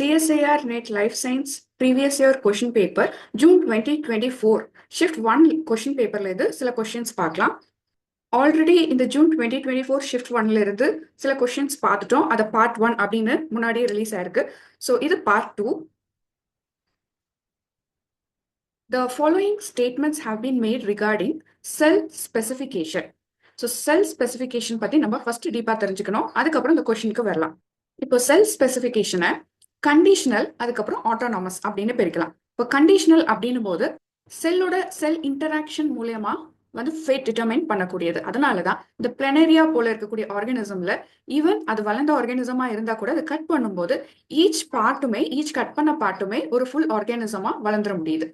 CSIR NET Life Science previous year question paper June 2024 shift 1 question paperல இருந்து சில questions பார்க்கலாம். Already இந்த June 2024 shift 1ல இருந்து சில கொஸ்டின்ஸ் பார்த்துட்டோம். அதை பார்ட் 1 அப்படின்னு முன்னாடியே ரிலீஸ் ஆயிருக்கு. ஸோ இது part 2. The following statements have been made regarding cell specification. So cell specification பத்தி நம்ம ஃபர்ஸ்ட் டீப்பா தெரிஞ்சுக்கணும். அதுக்கப்புறம் இந்த கொஸ்டினுக்கு வரலாம். இப்போ செல் ஸ்பெசிஃபிகேஷனை கண்டிஷனல் அதுக்கப்புறம் ஆட்டோனாமஸ் அப்படின்னு பிரிக்கலாம். இப்போ கண்டிஷனல் அப்படின்னும் போது செல்லோட செல் இன்டராக்ஷன் மூலியமா வந்து ஃபேட் டிட்டர்மைன் பண்ணக்கூடியது. அதனாலதான் இந்த பிளனேரியா போல இருக்கக்கூடிய ஆர்கானிசம்ல ஈவன் அது வளர்ந்த ஆர்கானிசமா இருந்தா கூட அது கட் பண்ணும்போது ஈச் கட் பண்ண பார்ட்டுமே ஒரு ஃபுல் ஆர்கானிசமா வளர்ந்துட முடியுது.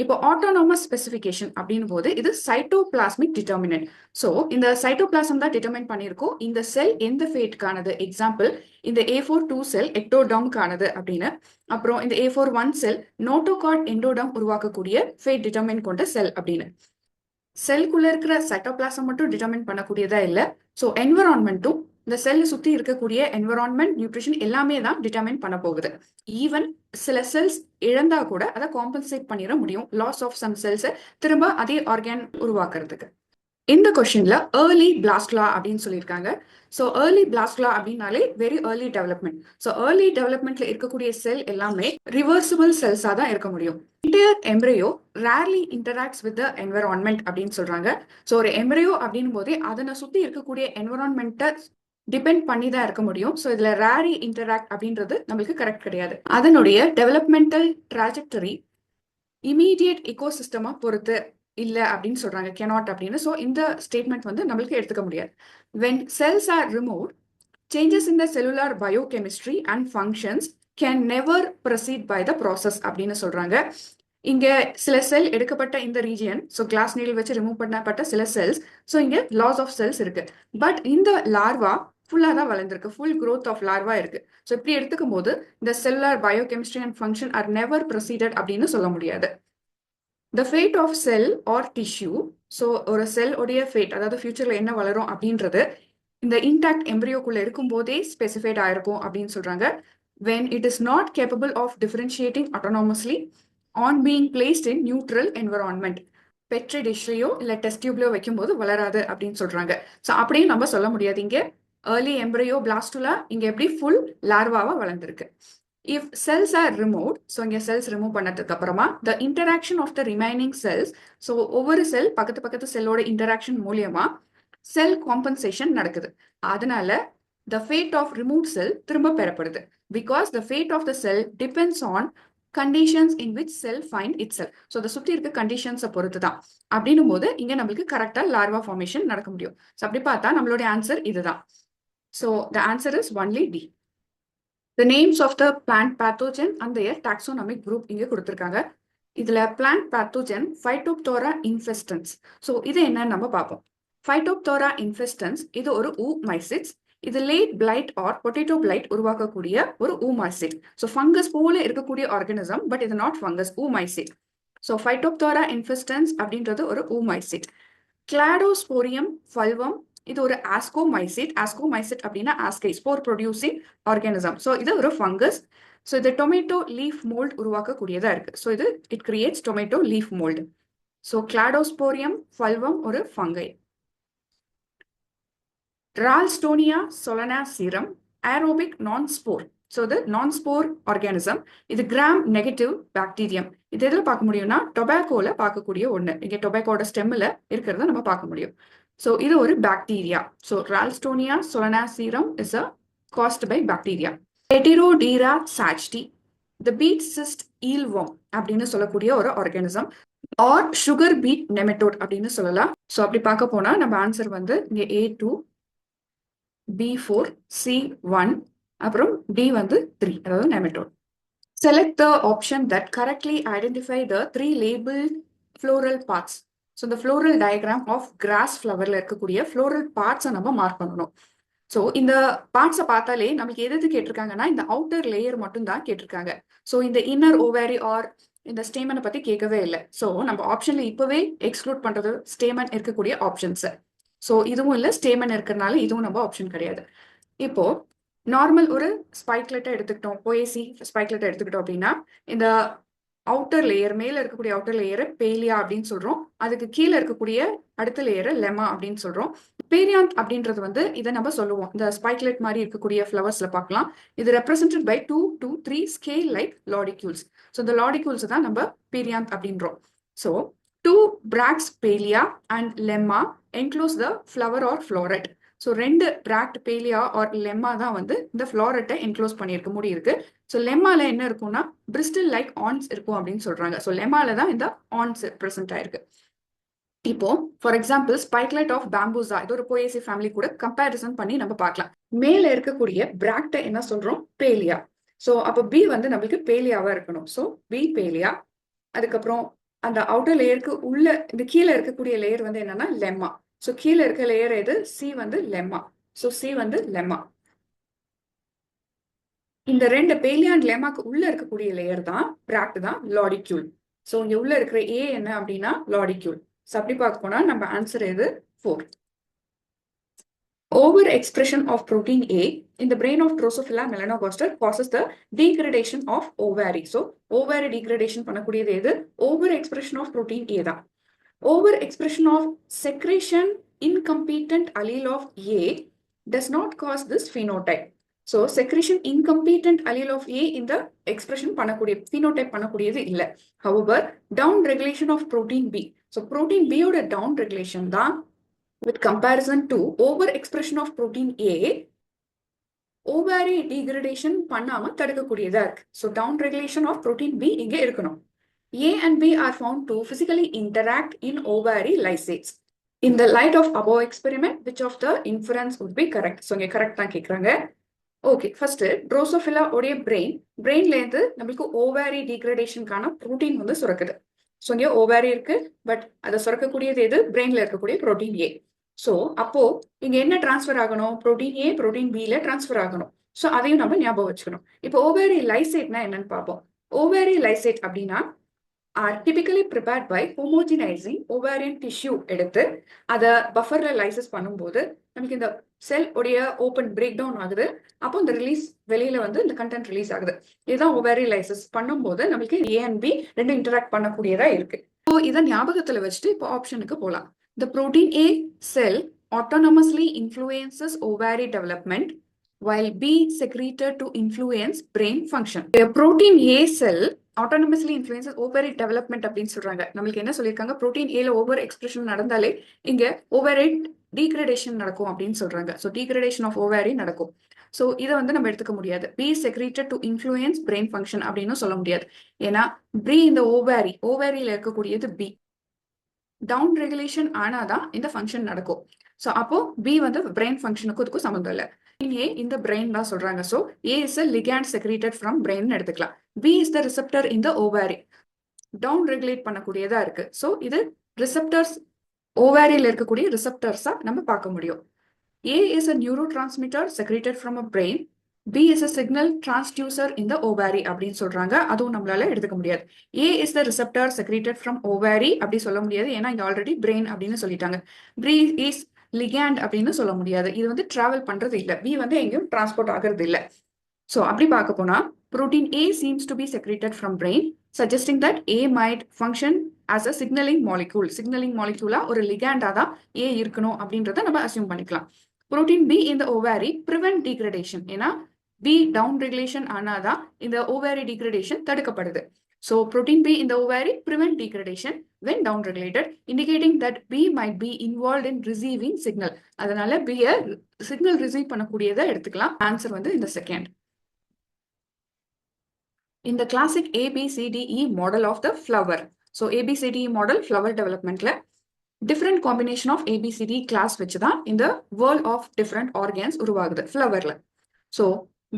இப்போ ஆட்டோனாமஸ் ஸ்பெசிஃபிகேஷன் அப்படின் போது இது சைட்டோபிளாஸ்மிக் டிட்டர்மினன்ட். ஸோ இந்த சைட்டோபிளாசம் தான் டிட்டர்மைன் பண்ணியிருக்கோம் இந்த செல் எந்த ஃபேட்கானது. எக்ஸாம்பிள் இந்த A4-2 செல் எக்டோடாம்கானது அப்படின்னு, அப்புறம் இந்த A4-1 செல் நோட்டோகாட் எண்டோடாம் உருவாக்கக்கூடிய ஃபேட் டிட்டர்மைன் கொண்ட செல் அப்படின்னு. செல்குள்ள இருக்கிற சைட்டோபிளாசம் மட்டும் டிட்டர்மைன் பண்ணக்கூடியதா இல்லை, ஸோ என்விரான்மெண்ட்டும் இந்த செல்லை சுற்றி இருக்கக்கூடிய என்விரான்மெண்ட் நியூட்ரிஷன் எல்லாமே தான் டிட்டர்மைன் பண்ண போகுது. ஈவன் சில செல்ஸ் இழந்தா கூட அதை காம்பன்சேட் பண்ணிட முடியும், லாஸ் ஆஃப் சம் செல்ஸை திரும்ப அதே ஆர்கான் உருவாக்குறதுக்கு. இந்த கொஸ்டின்ல ஏர்லி பிளாஸ்ட்லா அப்படின்னு சொல்லியிருக்காங்க. ஸோ ஏர்லி பிளாஸ்ட்லா அப்படின்னாலே very early development. So early டெவலப்மெண்ட்ல இருக்கக்கூடிய செல் எல்லாமே ரிவர்சிபிள் செல்ஸா தான் இருக்க முடியும். Entire embryo rarely interacts with the environment அப்படின்னு சொல்றாங்க. ஸோ ஒரு எம்ப்ரியோ அப்படின்னும் போதே அதனை சுத்தி இருக்கக்கூடிய என்விரான்மெண்ட்டை டிபெண்ட் பண்ணி தான் இருக்க முடியும். ஸோ இதுல ரேரி இன்டராக்ட் அப்படின்றது நம்மளுக்கு கரெக்ட் கிடையாது. அதனுடைய டெவலப்மெண்டல் ட்ராஜெக்டரி இமீடியட் இக்கோசிஸ்டமா பொறுத்து இல்ல அப்படின்னு சொல்றாங்க, cannot அப்படின்னு. ஸோ இந்த ஸ்டேட்மெண்ட் வந்து நம்மளுக்கு எடுத்துக்க முடியாது. when cells are removed, changes in the cellular biochemistry and functions can never proceed by the process அப்படின்னு சொல்றாங்க. இங்க சில செல் எடுக்கப்பட்ட இந்த ரீஜியன், ஸோ கிளாஸ் நீடில் வச்சு ரிமூவ் பண்ணப்பட்ட சில செல்ஸ், ஸோ இங்க லாஸ் ஆஃப் செல்ஸ் இருக்கு. பட் இந்த லார்வா ஃபுல்லா தான் வளர்ந்துருக்கு, ஃபுல் growth ஆஃப் லார்வா இருக்கு. ஸோ இப்படி எடுத்துக்கும் போது இந்த cellular biochemistry and function are never proceeded அப்படின்னு சொல்ல முடியாது. The fate of cell or tissue, so ஒரு செல் உடைய ஃபேட், அதாவது ஃபியூச்சர்ல என்ன வளரும் அப்படின்றது இந்த இன்டாக்ட் எம்ப்ரியோக்குள்ள இருக்கும் போதே ஸ்பெசிஃபைட் ஆயிருக்கும் அப்படின்னு சொல்றாங்க. when it is not capable of differentiating autonomously on being placed in neutral environment, petri டிஷ்லையோ இல்ல டெஸ்ட் டியூப்லயோ வைக்கும்போது வளராது அப்படின்னு சொல்றாங்க. ஸோ அப்படியும் நம்ம சொல்ல முடியாது. இங்க ஏர்லி எம்ப்ரியோ பிளாஸ்டுலா இங்க எப்படி ஃபுல் லார்வாவா வளர்ந்துருக்கு. if cells are removed, so இங்க செல்ஸ் ரிமூவ் பண்ணதுக்கு அப்புறமா the interaction of the remaining cells, so ஒவ்வொரு செல் பக்கத்து செல்லோட இன்டராக்ஷன் மூலியமா செல் காம்பன்சேஷன் நடக்குது. அதனால the fate of removed cell திரும்ப பெறப்படுது. because the fate of the cell depends on conditions in which cell find itself. So அதை சுற்றி இருக்க கண்டிஷன்ஸை பொறுத்து தான். அப்படின்னும் போது இங்க நம்மளுக்கு கரெக்டா லார்வா ஃபார்மேஷன் நடக்க முடியும். ஸோ அப்படி பார்த்தா நம்மளுடைய ஆன்சர் இதுதான். So the answer is only D. The names of the plant pathogen and their taxonomic group இங்க கொடுத்திருக்காங்க. இதுல plant pathogen Phytophthora infestans. So இது என்னன்னு நம்ம பார்ப்போம். Phytophthora infestans இது ஒரு oomaisids. இது late blight or potato blight உருவாக்கக்கூடிய ஒரு oomaicid. ஸோ ஃபங்கஸ் போல இருக்கக்கூடிய ஆர்கானிசம், பட் இது not fungus, oomaicid. So Phytophthora infestans அப்படின்றது ஒரு oomaicid. Cladosporium fulvum இது ஒரு ஆஸ்கோமைசிட். ஆஸ்கோமைசிட் அப்படின்னா asci, spore producing organism. So இது ஒரு ஃபங்கஸ். ஸோ இது டொமேட்டோ லீஃப் மோல்ட் உருவாக்கக்கூடியதா இருக்கு. ஸோ இது it creates tomato leaf mould. So Cladosporium fulvum ஒரு fungi. Ralstonia solanacearum aerobic non spore. So இது நான் ஸ்போர் ஆர்கானிசம். இது கிராம் நெகட்டிவ் பாக்டீரியம். இது எதில் பார்க்க முடியும்னா டொபாக்கோல பார்க்கக்கூடிய ஒன்று. இங்கே டொபாக்கோட ஸ்டெம்மில் இருக்கிறத நம்ம பார்க்க முடியும். ஸோ இது ஒரு bacteria. So Ralstonia solanacearum is a caused by bacteria. Heterodera schachtii the beet cyst eelworm அப்படின்னு சொல்லக்கூடிய ஒரு organism or sugar beet nematode அப்படின்னு சொல்லலாம். ஸோ அப்படி பார்க்க போனா நம்ம ஆன்சர் வந்து இங்கே A2, B4, C1 அப்புறம் D வந்து 3, அதாவது nematode. Select the option that correctly identify the 3 labeled floral parts. So இந்த ஃப்ளோரல் டயக்ராம் ஆஃப் கிராஸ் ஃப்ளவர்ல இருக்கக்கூடிய ஃப்ளோரல் பார்ட்ஸை நம்ம மார்க் பண்ணணும். ஸோ இந்த பார்ட்ஸை பார்த்தாலே நமக்கு எது கேட்டிருக்காங்கன்னா இந்த அவுட்டர் லேயர் மட்டும் தான் கேட்டிருக்காங்க. ஸோ இந்த இன்னர் ஓவேரி ஆர் இந்த ஸ்டேமனை பத்தி கேட்கவே இல்லை. ஸோ நம்ம ஆப்ஷன்ல இப்பவே எக்ஸ்க்ளூட் பண்றது ஸ்டேமன் இருக்கக்கூடிய ஆப்ஷன்ஸ். ஸோ இதுவும் இல்லை, ஸ்டேமன் இருக்கிறதுனால இதுவும் நம்ம ஆப்ஷன் கிடையாது. இப்போ நார்மல் ஒரு ஸ்பைக்லெட்டை எடுத்துக்கிட்டோம், போயசி ஸ்பைக்லெட்டை எடுத்துக்கிட்டோம் அப்படின்னா இந்த அவுட்டர் லேயர், மேல இருக்கக்கூடிய அவுட்டர் லேயரை பேலியா அப்படின்னு சொல்றோம். அதுக்கு கீழே இருக்கக்கூடிய அடுத்த லேயரை லெமா அப்படின்னு சொல்றோம். பேரியாந்த் அப்படின்றது வந்து இதை நம்ம சொல்லுவோம். இந்த ஸ்பைக்லெட் மாதிரி இருக்கக்கூடிய ஃபிளவர்ஸ்ல பார்க்கலாம். இது represented by 2 to 3 scale like lodicules. So இந்த லாடிக்யூல்ஸ் தான் நம்ம பேரியாந்த் அப்படின்றோம். So 2 bracts palea and lemma enclose the flower or floret. So 2 bract palea or lemma தான் வந்து இந்த ஃப்ளோரட்டை என்க்ளோஸ் பண்ணியிருக்க முடியிருக்கு. ஸோ லெம்மால என்ன இருக்கும்னா பிரிஸ்டல் லைக் ஆன்ஸ் இருக்கும் அப்படின்னு சொல்றாங்க. ஸோ லெம்மால தான் இந்த ஆன்ஸ் பிரசன்ட் ஆயிருக்கு. இப்போ ஃபார் எக்ஸாம்பிள் ஸ்பைக்லைட் ஆஃப் பேம்பூசா, இது ஒரு போயசி ஃபேமிலி கூட கம்பேரிசன் பண்ணி நம்ம பார்க்கலாம். மேல இருக்கக்கூடிய பிராக்டை என்ன சொல்றோம்? பேலியா. ஸோ அப்போ பி வந்து நம்மளுக்கு பேலியாவா இருக்கணும். So B palea. அதுக்கப்புறம் அந்த அவுட்டர் லேயருக்கு உள்ள இந்த கீழே இருக்கக்கூடிய லேயர் வந்து என்னன்னா லெம்மா. ஸோ கீழே இருக்க லேயர் எது? சி வந்து லெம்மா. ஸோ சி வந்து லெம்மா. இந்த 2 பேலியா அண்ட் லெமாக்கு உள்ள இருக்கக்கூடிய லேயர் தான் பிராக்ட் தான் லாடிக்யூல். ஸோ இங்க உள்ள இருக்கிற ஏ என்ன அப்படின்னா லாடிக்யூல். ஸோ அப்படி பார்க்க போனா நம்ம ஆன்சர் எது? 4. Overexpression of protein A in the brain of Drosophila melanogaster causes the degradation of ovary. So, ovary degradation பண்ணக்கூடியது எது? Overexpression of protein A தான். Overexpression of secretion incompetent allele of A does not cause this phenotype. So, secretion incompetent allele of A in the expression பண்ணக்கூடிய phenotype பண்ணக்கூடியது இல்ல. However, down regulation of protein B. So, protein B ஓட down regulation தான் with comparison to overexpression of protein A, ovary degradation பண்ணாம தடுக்கக்கூடியதா இருக்கு. So down regulation of protein B இங்கே இருக்கணும். A and B are found to physically interact in ovary lysates. In the light of above experiment, which of the inference would be correct? So இங்கே correct தான் கேட்குறாங்க. Okay, first drosophila உடைய பிரெயின்ல இருந்து நம்மளுக்கு ஓவாரி டீக்ரடேஷனுக்கான protein வந்து சுரக்குது. So இங்கே ஓவாரி இருக்கு, but அதை சுரக்கக்கூடியது எது? பிரெயின்ல இருக்கக்கூடிய ப்ரோட்டீன் ஏ. ஸோ அப்போ இங்க என்ன டிரான்ஸ்ஃபர் ஆகணும்? ப்ரோட்டீன் ஏ ப்ரோட்டீன் பில டிரான்ஸ்ஃபர் ஆகணும். ஸோ அதையும் நம்ம ஞாபகம் வச்சுக்கணும். இப்போ ஓவாரி லைசேட்னா என்னன்னு பார்ப்போம். ஓவாரி லைசேட் அப்படின்னா are typically prepared by homogenizing ovarian tissue எடுத்து அதை பஃபர்ல லைசஸ் பண்ணும்போது நமக்கு இந்த செல் உடைய ஓப்பன் பிரேக் டவுன் ஆகுது. அப்போ இந்த ரிலீஸ் வெளியில வந்து இந்த கண்டென்ட் ரிலீஸ் ஆகுது. இதுதான் ஓவாரி லைசஸ் பண்ணும்போது நமக்கு ஏ அண்ட் பி ரெண்டு இன்டராக்ட் பண்ணக்கூடியதா இருக்கு. இப்போ இதை ஞாபகத்துல வச்சுட்டு இப்போ ஆப்ஷனுக்கு போகலாம். The protein A cell autonomously influences ovary development while B secreted to influence brain function. A protein A cell autonomously influences ovary development அப்படின்னு சொல்றாங்க. நம்மளுக்கு என்ன சொல்லியிருக்காங்க? protein A ல ஓவர் எக்ஸ்பிரஷன் நடந்தாலே இங்க ஓவரி டீக்ரடேஷன் நடக்கும் அப்படின்னு சொல்றாங்க. ஸோ டீக்ரடேஷன் ஆஃப் ஓவாரி நடக்கும். ஸோ இதை வந்து நம்ம எடுத்துக்க முடியாது. Be secreted to influence brain function அப்படின்னு சொல்ல முடியாது. ஏன்னா பி இந்த ஓவாரியில இருக்கக்கூடியது பி. டவுன் ரெகுலேஷன் ஆனாதான் இந்த ஃபங்க்ஷன் நடக்கும். ஸோ அப்போ பி வந்து பிரெயின் ஃபங்க்ஷனுக்கும் இதுக்கும் சம்மந்தம் இல்லை. ஏ இந்த பிரெயின் தான் சொல்றாங்க. So A is a ligand secreted from brain எடுத்துக்கலாம். B is the receptor in the ovary. Down regulate பண்ணக்கூடியதா இருக்கு. ஸோ இது ரிசெப்டர்ஸ், ஓவாரியில் இருக்கக்கூடிய ரிசெப்டர்ஸா நம்ம பார்க்க முடியும். A is a neurotransmitter secreted from a brain. B is a signal transducer in the ovary அப்படின்னு சொல்றாங்க. அதுவும் நம்மளால எடுத்துக்க முடியாது. A is the receptor secreted from ovary அப்படி சொல்ல முடியாது. ஏன்னா இங்க ஆல்ரெடி பிரெயின் அப்படின்னு சொல்லிட்டாங்க. B is ligand அப்படின்னு சொல்ல முடியாது. இது வந்து டிராவல் பண்றது இல்லை. B வந்து எங்கேயும் டிரான்ஸ்போர்ட் ஆகிறது இல்லை. ஸோ அப்படி பார்க்க போனா protein A seems to be secreted from brain, suggesting that A might function as a signaling molecule. Signaling molecule ஒரு ligand தான் A இருக்கணும் அப்படின்றத நம்ம அசியூம் பண்ணிக்கலாம். protein B in the ovary prevent degradation. ஏன்னா B down regulation ஆனாதான் இந்த ovary degradation தடுக்கப்படுது. So protein B in the ovary prevent degradation when down regulated, indicating that B might be involved in receiving signal. அதனால B signal receive பண்ணக்கூடியதை எடுத்துக்கலாம். Answer வந்து இந்த second. In the classic ABCDE model of the flower. So ABCDE model flower developmentல different combination of ABCD class வச்சுதான் இந்த world of different organs உருவாகுது flowerல. So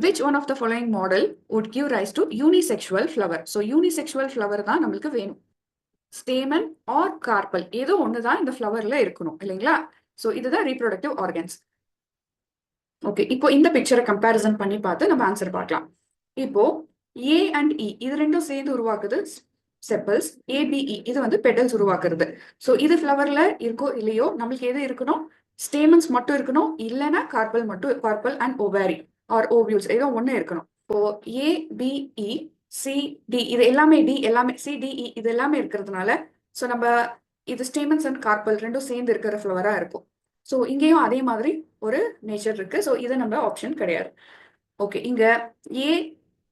which one of the following model would give rise to unisexual flower? So unisexual flower தான் நம்மளுக்கு வேணும். stamen or carpel ஏதோ ஒண்ணுதான் இந்த flowerல இருக்கணும் இல்லைங்களா? So இதுதான் reproductive organs. ஓகே, இப்போ இந்த பிக்சரை கம்பேரிசன் பண்ணி பார்த்து நம்ம ஆன்சர் பார்க்கலாம். இப்போ A and E இது ரெண்டும் சேர்ந்து உருவாக்குது செப்பல்ஸ். ABE இது வந்து பெட்டல்ஸ் உருவாக்குறது. ஸோ இது ஃப்ளவர்ல இருக்கோ இல்லையோ நம்மளுக்கு எது இருக்கணும்? ஸ்டேமன்ஸ் மட்டும் இருக்கணும், இல்லைன்னா கார்பல் மட்டும், கார்பல் அண்ட் ஓவாரி. ஆர் ஓவியூல்ஸ் ஏதோ ஒண்ணு இருக்கணும். இப்போ ஏ பி இ சி டி இது எல்லாமே டி எல்லாமே சி டி இ இது எல்லாமே இருக்கிறதுனால ஸோ நம்ம இது ஸ்டேமன்ஸ் அண்ட் கார்பல் ரெண்டும் சேர்ந்து இருக்கிற ஃப்ளவரா இருக்கும். ஸோ இங்கேயும் அதே மாதிரி ஒரு நேச்சர் இருக்கு. ஸோ இது நம்ம ஆப்ஷன் கிடையாது. ஓகே, இங்க ஏ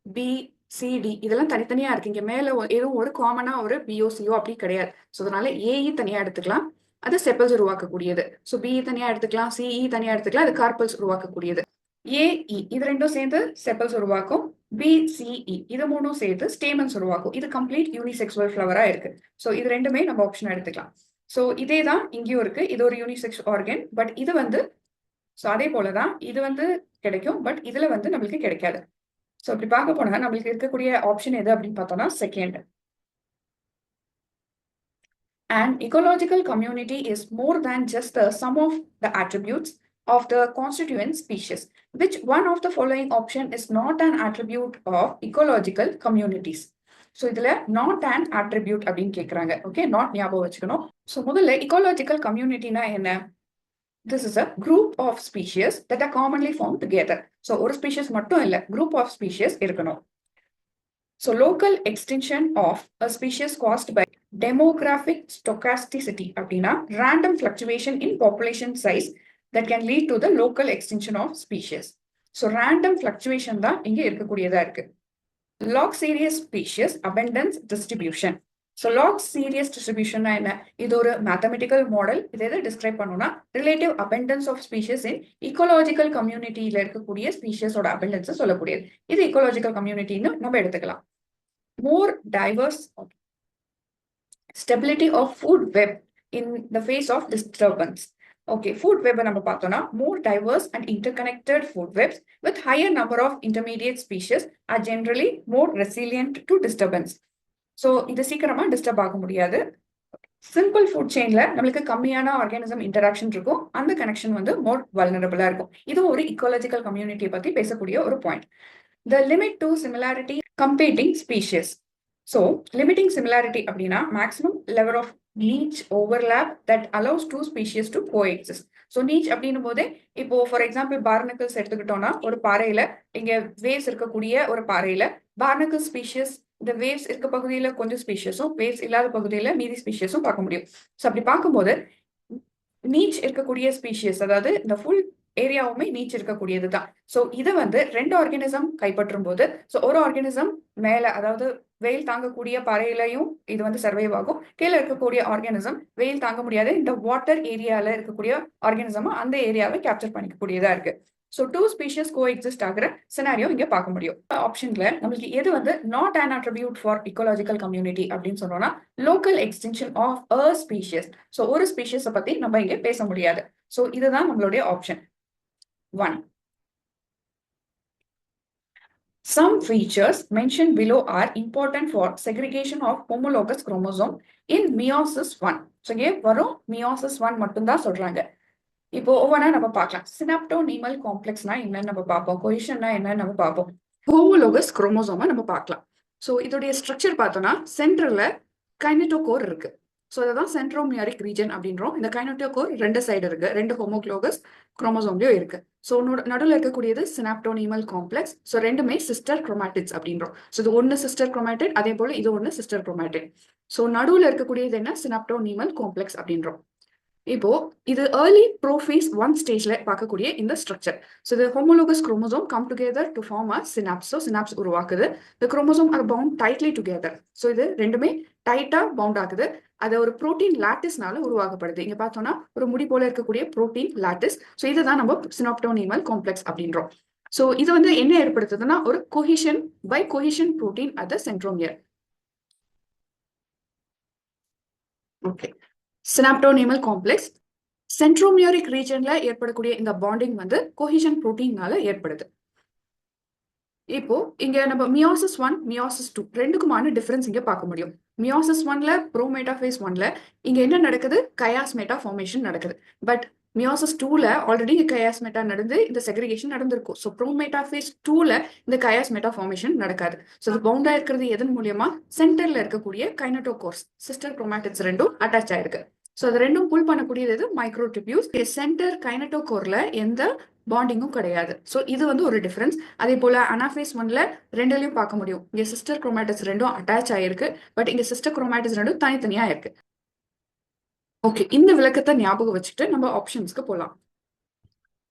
பி சி டி இதெல்லாம் தனித்தனியா இருக்கு. இங்க மேல எதுவும் ஒரு காமனா ஒரு பிஓ சிஓ அப்படி கிடையாது. ஸோ அதனால ஏஇ தனியா எடுத்துக்கலாம், அது செப்பல்ஸ் உருவாக்கக்கூடியது. ஸோ பிஇ தனியா எடுத்துக்கலாம், சிஇ தனியா எடுத்துக்கலாம், அது கார்பல்ஸ் உருவாக்கக்கூடியது. ஏஇ இது ரெண்டும் சேர்ந்து செப்பல்ஸ் உருவாக்கும். பிசிஇ இது மூணும் சேர்த்து ஸ்டேமன்ஸ் உருவாக்கும். இது கம்ப்ளீட் யூனிசெக்சுவல் ஃப்ளவரா இருக்கு. ஸோ இது ரெண்டுமே நம்ம ஆப்ஷன் எடுத்துக்கலாம். ஸோ இதே தான் இங்கேயும் இருக்கு. இது ஒரு யூனிசெக்ஸ் ஆர்கன், பட் இது வந்து ஸோ அதே போலதான் இது வந்து கிடைக்கும், பட் இதுல வந்து நம்மளுக்கு கிடைக்காது. ஸோ இப்படி பார்க்க போனா நம்மளுக்கு இருக்கக்கூடிய ஆப்ஷன் எது அப்படின்னு பார்த்தோம்னா second. An ecological community is more than just the sum of the attributes of the constituent species. Which one of the following option is not an attribute of ecological communities? So இதுல not and attribute அப்படின்னு கேட்குறாங்க. Okay, not ஞாபகம் வச்சுக்கணும். So முதல்ல ecological communityனா என்ன? This is a group of species that are commonly found together. So ஒரு species மட்டும் இல்ல, group of species இருக்கணும். So local extinction of a species caused by demographic stochasticity அப்படின்னா random fluctuation in population size that can lead to the local extinction of species. So random fluctuation தான் இங்க இருக்கக்கூடியதா இருக்கு. Log series species abundance distribution. So log series distribution என்ன? இது ஒரு mathematical model. இதை எதை describe பண்ணணும்னா relative abundance of species in ecological கம்யூனிட்டியில இருக்கக்கூடிய ஸ்பீஷஸோட அபெண்டன்ஸ் சொல்லக்கூடியது. இது இக்கோலாஜிக்கல் கம்யூனிட்டின்னு நம்ம எடுத்துக்கலாம். More diverse stability of food web in the face of disturbance. Okay, food web நம்ம பார்த்தோம்னா more diverse and interconnected food webs with higher number of intermediate species are generally more resilient to disturbance. So இது சீக்கிரமா disturb ஆக முடியாது. Simple food செயின்ல நம்மளுக்கு கம்மியான organism interaction இருக்கும், அந்த கனெக்ஷன் வந்து மோர் வல்னரபிளா இருக்கும். இது ஒரு இக்கோலாஜிக்கல் கம்யூனிட்டியை பத்தி பேசக்கூடிய ஒரு point. The limit to similarity competing species. So limiting similarity அப்படின்னா maximum level of niche overlap that allows two species to coexist. So niche அப்படின்னும் போதே இப்போ ஃபார் எக்ஸாம்பிள் பார்னக்கிள்ஸ் எடுத்துக்கிட்டோம்னா ஒரு பாறையில இங்க வேவ்ஸ் இருக்கக்கூடிய ஒரு பாறையில பார்னக்கிள் ஸ்பீஷியஸ் இந்த வேவ்ஸ் இருக்க பகுதியில கொஞ்சம் ஸ்பீஷியஸும் வேவ்ஸ் இல்லாத பகுதியில மீதி ஸ்பீஷியஸும் பார்க்க முடியும். ஸோ அப்படி பார்க்கும்போது நீச் இருக்கக்கூடிய ஸ்பீஷியஸ், அதாவது இந்த ஃபுல் ஏரியாவுமே நீச் இருக்கக்கூடியது தான். ஸோ இதை வந்து ரெண்டு ஆர்கானிசம் கைப்பற்றும் போது ஸோ ஒரு ஆர்கானிசம் மேல அதாவது வெயில் தாங்கக்கூடிய பாறையிலையும் இது வந்து சர்வைவ் ஆகும். கீழே இருக்கக்கூடிய ஆர்கானிசம் வெயில் தாங்க முடியாது இந்த வாட்டர் ஏரியால இருக்கக்கூடிய ஆர்கானிசமா அந்த ஏரியாவை கேப்சர் பண்ணிக்கக்கூடியதா இருக்கு. So two species coexist ஆகிற சினாரியோ இங்க பார்க்க முடியும். ஆப்ஷன்ல நம்மளுக்கு எது வந்து not an attribute for ecological community அப்படின்னு சொன்னோம்னா local extension of a species. So ஒரு ஸ்பீஷியஸை பத்தி நம்ம இங்க பேச முடியாது. ஸோ இதுதான் நம்மளுடைய option 1. Some features mentioned below are important for segregation of homologous chromosome in meiosis 1. So இங்கே வரும் meiosis 1 மட்டும்தான் சொல்றாங்க. இப்போ ஒவ்வொன்றா நம்ம பார்க்கலாம். சினாப்டோனீமல் காம்ப்ளெக்ஸ்னா என்னன்னு நம்ம பார்ப்போம், கொஹிஷன்னா என்னன்னு நம்ம பார்ப்போம், ஹோமோலோகஸ் குரோமோசோமா நம்ம பார்க்கலாம். ஸோ இதோடைய ஸ்ட்ரக்சர் பார்த்தோம்னா சென்டர்ல கைனட்டோகோர் இருக்கு. ஸோ அதான் சென்ட்ரோமியாரிக் ரீஜன் அப்படின்றோம். இந்த கைனட்டோகோர் ரெண்டு சைடு இருக்கு, ரெண்டு ஹோமோலோகஸ் குரோமோசோம்லயும் இருக்கு. ஸோ நடுவில் இருக்கக்கூடியது சினாப்டோனீமல் காம்ப்ளெக்ஸ். ஸோ ரெண்டுமே சிஸ்டர் குரோமேட்டிட்ஸ் அப்படின்றோம். ஸோ இது ஒன்னு சிஸ்டர் குரோமேட்டிட், அதே போல இது ஒன்னு சிஸ்டர் குரோமேட்டிட். ஸோ நடுவில் இருக்கக்கூடியது என்ன? சினாப்டோனீமல் காம்ப்ளெக்ஸ் அப்படின்றோம். இப்போ இது ஏர்லி ப்ரோஃபேஸ் 1 ஸ்டேஜ்ல பார்க்கக்கூடிய இந்த ஸ்ட்ரக்சர். ஸோ இது homologous chromosome come together to form a synapse. So synapse உருவாக்குது. இந்த chromosome are bound tightly together. So இது ரெண்டுமே டைட்டா பவுண்ட் ஆகுது. அது ஒரு புரோட்டீன் லாட்டிஸ்னால உருவாக்கப்படுது. இங்க பார்த்தோம்னா ஒரு முடி போல இருக்கக்கூடிய புரோட்டீன் லாட்டிஸ். ஸோ இதுதான் நம்ம சினாப்டோனீமல் காம்ப்ளெக்ஸ் அப்படின்றோம். ஸோ இது வந்து என்ன ஏற்படுத்துதுன்னா ஒரு cohesion by cohesion protein at the centromere. Okay, synaptonemal complex centromeric ரீஜன்ல ஏற்படக்கூடிய இந்த பாண்டிங் வந்து கொஹிஷன் புரோட்டீன்னால ஏற்படுது. இப்போ இங்க நம்ம மியோசிஸ் 1 மியோசிஸ் 2 ரெண்டுக்குமான டிஃபரன்ஸ் இங்க பார்க்க முடியும். மியோசிஸ் 1ல ப்ரோமேட்டாஃபேஸ் 1ல இங்க என்ன நடக்குது? கயாஸ்மேட்டா ஃபார்மேஷன் நடக்குது. பட் மியோசிஸ் 2ல ஆல்ரெடி கயாஸ்மேட்டா நடந்து இந்த செக்ரிகேஷன் நடந்திருக்கும். ஸோ ப்ரோமேட்டாஃபேஸ் 2ல இந்த கயாஸ்மேட்டா ஃபார்மேஷன் நடக்காது. ஸோ இது பவுண்டா இருக்கிறது எதன் மூலியமா? சென்டர்ல இருக்கக்கூடிய கைனட்டோகோர்ஸ் சிஸ்டர் குரோமேட்டிட்ஸ் ரெண்டும் அட்டாச் ஆயிருக்கு. ஸோ அது ரெண்டும் புல் பண்ணக்கூடியது மைக்ரோடிபியூல்ஸ். சென்டர் கைனட்டோகோர்ல எந்த பாண்டிங்கும் கிடையாது. ஸோ இது வந்து ஒரு டிஃபரன்ஸ். அதே போல அனாஃபேஸ் ஒன்ல ரெண்டுலையும் பார்க்க முடியும். இங்க சிஸ்டர் குரோமேட்டிஸ் ரெண்டும் அட்டாச் ஆயிருக்கு, பட் இங்க சிஸ்டர் குரோமேட்டிஸ் ரெண்டும் தனித்தனியா இருக்கு. ஓகே, இந்த விளக்கத்தை ஞாபகம் வச்சுட்டு நம்ம ஆப்ஷன்ஸ்க்கு போலாம்.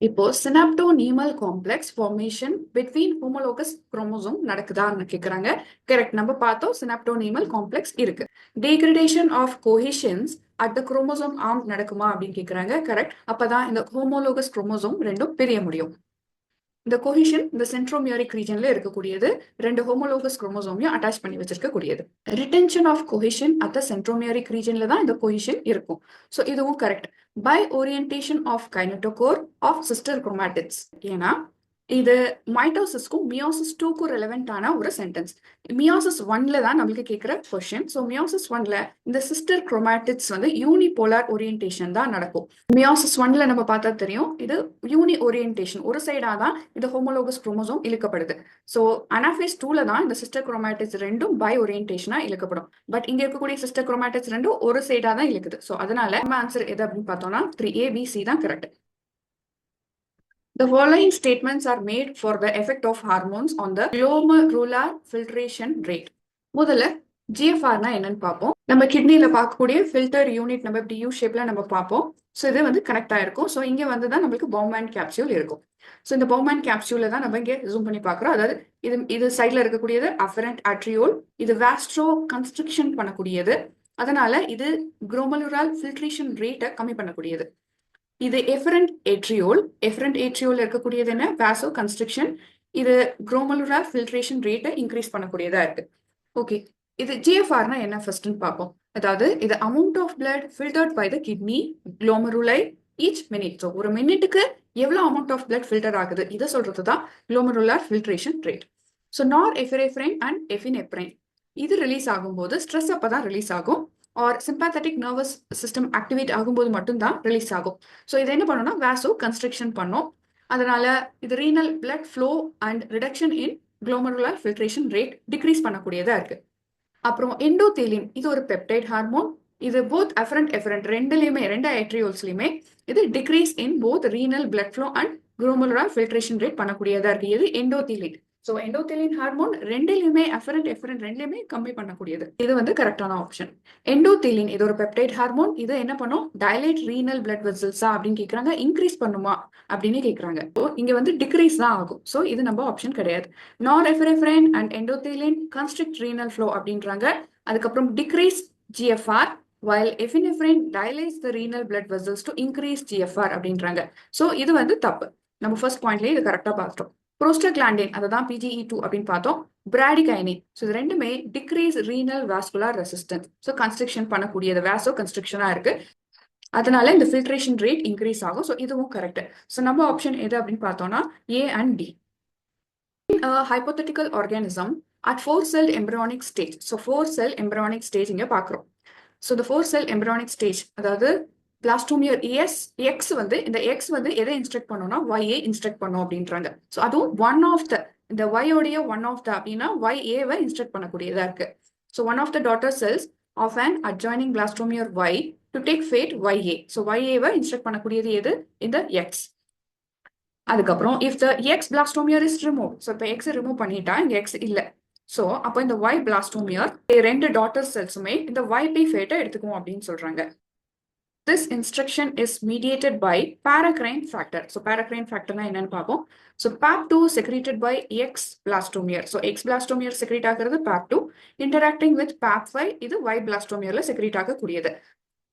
இப்போ synaptonemal complex formation between homologous chromosome நடக்குதான்னு கேக்குறாங்க. கரெக்ட், நம்ம பார்த்தோம் சினாப்டோனீமல் காம்ப்ளெக்ஸ் இருக்கு. Degradation of cohesins at the chromosome arm நடக்குமா அப்படின்னு கேக்குறாங்க. கரெக்ட், அப்பதான் இந்த ஹோமோலோகஸ் குரோமோசோம் ரெண்டும் பிரிய முடியும். இந்த கோஹிஷன் இந்த சென்ட்ரோமியரிக் ரீஜன்ல இருக்கக்கூடியது, ரெண்டு ஹோமோலோகஸ் குரோமோசோமையும் அட்டாச் பண்ணி வச்சிருக்கக்கூடியது. Retention of cohesin at the centromeric ரீஜன்ல தான் இந்த கோஹிஷன் இருக்கும். ஸோ இதுவும் correct. Bi orientation of kinetochore of sister chromatids. ஏன்னா இது மைட்டோசிஸ்க்கும் மியோசிஸ் 2க்கும் ரெலவென்டான ஒரு சென்டென்ஸ். மியோசிஸ் 1ல தான் நம்மளுக்கு கேட்குற கொஸ்டின். ஸோ மியோசிஸ் 1ல இந்த சிஸ்டர் குரோமேட்டிட்ஸ் வந்து யூனிபோலார் ஓரியன்டேஷன் தான் நடக்கும். மியோசிஸ் 1ல நம்ம பார்த்தா தெரியும், இது யூனி ஓரியன்டேஷன், ஒரு சைடா தான் இந்த ஹோமோலோகஸ் குரோமோசோம் இழுக்கப்படுது. ஸோ அனாஃபேஸ் 2ல தான் இந்த சிஸ்டர் குரோமேட்டிட்ஸ் ரெண்டும் பை ஓரியன்டேஷனா இழுக்கப்படும். பட் இங்க இருக்கக்கூடிய சிஸ்டர் குரோமேட்டிட்ஸ் ரெண்டும் ஒரு சைடா தான் இழுக்குது. ஸோ அதனால நம்ம ஆன்சர் எது அப்படின்னு பார்த்தோம்னா 3ABC தான் correct. The following statements are made for the effect of hormones on the glomerular filtration rate. முதல்ல GFRனா என்னன்னு பார்ப்போம். நம்ம கிட்னில பார்க்கக்கூடிய ஃபில்டர் யூனிட் நம்ம இப்படி யூ ஷேப்ல நம்ம பார்ப்போம். ஸோ இது வந்து கனெக்ட் ஆயிருக்கும். ஸோ இங்க வந்து தான் நம்மளுக்கு பவுமேன் கேப்சியூல் இருக்கும். ஸோ இந்த பவுமேன் கேப்சியூல தான் நம்ம இங்கே ஜூம் பண்ணி பார்க்குறோம். அதாவது இது சைட்ல இருக்கக்கூடியது அஃபரண்ட் ஆட்ரியோல், இது வாஸ்ட்ரோ கன்ஸ்ட்ரக்ஷன் பண்ணக்கூடியது. அதனால இது குளோமெருலார் ஃபில்ட்ரேஷன் ரேட்டை கம்மி பண்ணக்கூடியது. இது எஃபரண்ட் ஏட்ரியோல் இருக்கக்கூடியது என்ன, வாசோ கன்ஸ்ட்ரக்ஷன். இது குளோமெருலார் ஃபில்ட்ரேஷன் ரேட்டை இன்க்ரீஸ் பண்ணக்கூடியதா இருக்கு. ஓகே, இது ஜிஎஃப்ஆர்னா என்ன ஃபர்ஸ்ட்னு பார்ப்போம். அதாவது இது amount of blood filtered by the kidney glomeruli each minute. So ஒரு மினிட்டுக்கு எவ்வளோ அமௌண்ட் ஆஃப் பிளட் ஃபில்டர் ஆகுது இதை சொல்றது தான் குளோமெருலார் ஃபில்ட்ரேஷன் ரேட். ஸோ நார் எஃபினெஃப்ரைன் அண்ட் எஃபினெப்ரைன் இது ரிலீஸ் ஆகும்போது ஸ்ட்ரெஸ் அப்பதான் ரிலீஸ் ஆகும். ஆர் சிம்பாத்தட்டிக் நர்வஸ் சிஸ்டம் ஆக்டிவேட் ஆகும்போது மட்டும்தான் ரிலீஸ் ஆகும். ஸோ இது என்ன பண்ணோம்னா வாசோ கன்ஸ்ட்ரக்ஷன் பண்ணும். அதனால இது renal blood flow and reduction in glomerular filtration rate decrease பண்ணக்கூடியதா இருக்கு. அப்புறம் எண்டோதெலின் இது ஒரு பெப்டைட் ஹார்மோன். இது போத் எஃபரண்ட் ரெண்டுலயுமே, ரெண்டு ஏட்ரியோல்ஸ்லயுமே இது decrease in both renal blood flow and glomerular filtration rate பண்ணக்கூடியதா இருக்கு. இது எண்டோதெலின். ஸோ எண்டோதெலின் ஹார்மோன் ரெண்டுலையுமே எஃபரண்ட் ரெண்டுலையுமே கம்மி பண்ணக்கூடியது. இது வந்து கரெக்டான ஆப்ஷன். எண்டோதெலின் இது ஒரு பெப்டைட் ஹார்மோன். இது என்ன பண்ணும், டைலேட் ரீனல் பிளட் வெசல்ஸா அப்படின்னு கேட்கறாங்க, இன்க்ரீஸ் பண்ணுமா அப்படின்னு கேட்கறாங்க. இங்க வந்து டிக்ரீஸ் தான் ஆகும். ஸோ இது நம்ம ஆப்ஷன் கிடையாது. நார் எஃபினெஃப்ரைன் அண்ட் எண்டோதெலின் கன்ஸ்ட்ரிக்ட் ரீனல் ஃப்ளோ அப்படின்றாங்க. அதுக்கப்புறம் degrees GFR while epinephrine dilates the renal blood vessels to increase GFR அப்படின்றாங்க. ஸோ இது வந்து தப்பு. நம்ம ஃபர்ஸ்ட் பாயிண்ட்லயே இது கரெக்டா பார்த்தோம். ப்ரோஸ்டாகிளாண்டின் அதை தான் PGE2 அப்படின்னு பார்த்தோம். பிராடிகைனின் ஸோ இது ரெண்டுமே decrease renal vascular resistance. So constriction பண்ணக்கூடியது வாசோ கன்ஸ்ட்ரக்ஷனா இருக்கு. அதனால இந்த ஃபில்ட்ரேஷன் ரேட் இன்க்ரீஸ் ஆகும். ஸோ இதுவும் கரெக்ட். ஸோ நம்ம ஆப்ஷன் எது அப்படின்னு பார்த்தோம்னா A and D. Hypothetical organism at 4-cell embryonic stage. So 4-cell embryonic stage இங்க பார்க்குறோம். ஸோ இந்த 4-cell embryonic stage அதாவது பிளாஸ்டோமியர் எக்ஸ் வந்து இந்த எக்ஸ் வந்து எதை இன்ஸ்ட்ரக்ட் பண்ணோம்னா YA இன்ஸ்ட்ரக்ட் பண்ணும் அப்படின்றாங்க. ஸோ அதுவும் ஒன் ஆஃப் த இந்த ஒய்யோடைய ஒன் ஆஃப் த அப்படின்னா YAவை இன்ஸ்ட்ரக்ட் பண்ணக்கூடியதா இருக்கு. So one of the daughter cells of an adjoining blastomere Y to take fate YA. ஸோ YAவை இன்ஸ்ட்ரக்ட் பண்ணக்கூடியது எது, இந்த எக்ஸ். அதுக்கப்புறம் if the X blastomere is remove. So இப்போ எக்ஸ் ரிமூவ் பண்ணிட்டா இங்க எக்ஸ் இல்லை. ஸோ அப்போ இந்த Y பிளாஸ்டோமியர் ரெண்டு டாட்டர் செல்ஸுமே இந்த YP ஃபேட்டை எடுத்துக்கும் அப்படின்னு சொல்றாங்க. This instruction is mediated by paracrine factor. So paracrine factor na என்னன்னு பார்ப்போம். So PAP2 secreted by X blastomere. So X blastomere secrete ஆகிறது PAP2 interacting with PAP5 இது Y blastomerல secrete ஆகக்கூடியது.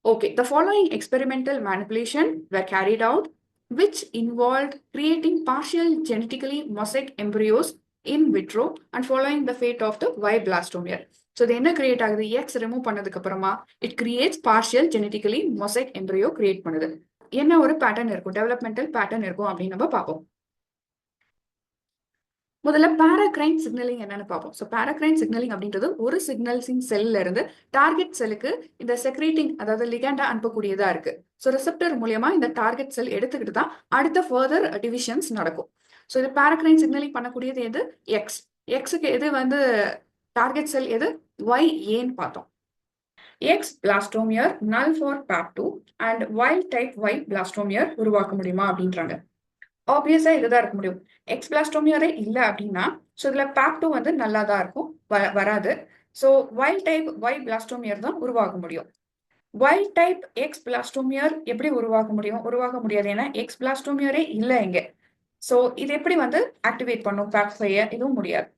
Okay, the following experimental manipulation were carried out which involved creating partial genetically mosaic embryos in vitro and following the fate of the Y blastomere. So இது என்ன create ஆகுது, X remove பண்ணதுக்கு அப்புறமா it creates partial genetically mosaic embryo create பண்ணுது. என்ன ஒரு pattern இருக்கும், developmental pattern இருக்கும் அப்படின்னு நம்ம பார்ப்போம். முதல்ல பாராக்ரைன் சிக்னலிங் என்னன்னு பார்ப்போம். ஸோ பாராக்ரைன் சிக்னலிங் அப்படின்றது ஒரு சிக்னல்சிங் செல்ல இருந்து டார்கெட் செல்லுக்கு இந்த செக்ரேட்டிங் அதாவது லிகண்டா அனுப்பக்கூடியதா இருக்கு. ஸோ ரிசெப்டர் மூலியமா இந்த டார்கெட் செல் எடுத்துக்கிட்டு தான் அடுத்த ஃபர்தர் டிவிஷன்ஸ் நடக்கும். ஸோ இது பாராக்ரைன் சிக்னலிங் பண்ணக்கூடியது எது, எக்ஸுக்கு எது வந்து டார்கெட் செல் எது, YAன்னு பார்த்தோம். எக்ஸ் பிளாஸ்டோமியர் நல் for PAP2 and wild type Y பிளாஸ்டோமியர் உருவாக்க முடியுமா அப்படின்றாங்க. ஆப்வியஸா இதுதான் இருக்க முடியும். எக்ஸ் பிளாஸ்டோமியரே இல்லை அப்படின்னா ஸோ இதுல PAP2 வந்து நல்லா தான் இருக்கும், வராது. ஸோ வைல்ட் டைப் Y பிளாஸ்டோமியர் தான் உருவாக்க முடியும். வைல்ட் டைப் எக்ஸ் பிளாஸ்டோமியர் எப்படி உருவாக முடியாது, ஏன்னா எக்ஸ் பிளாஸ்டோமியரே இல்லை இங்க. ஸோ இது எப்படி வந்து ஆக்டிவேட் பண்ணும் PAP5? இதுவும் முடியாது.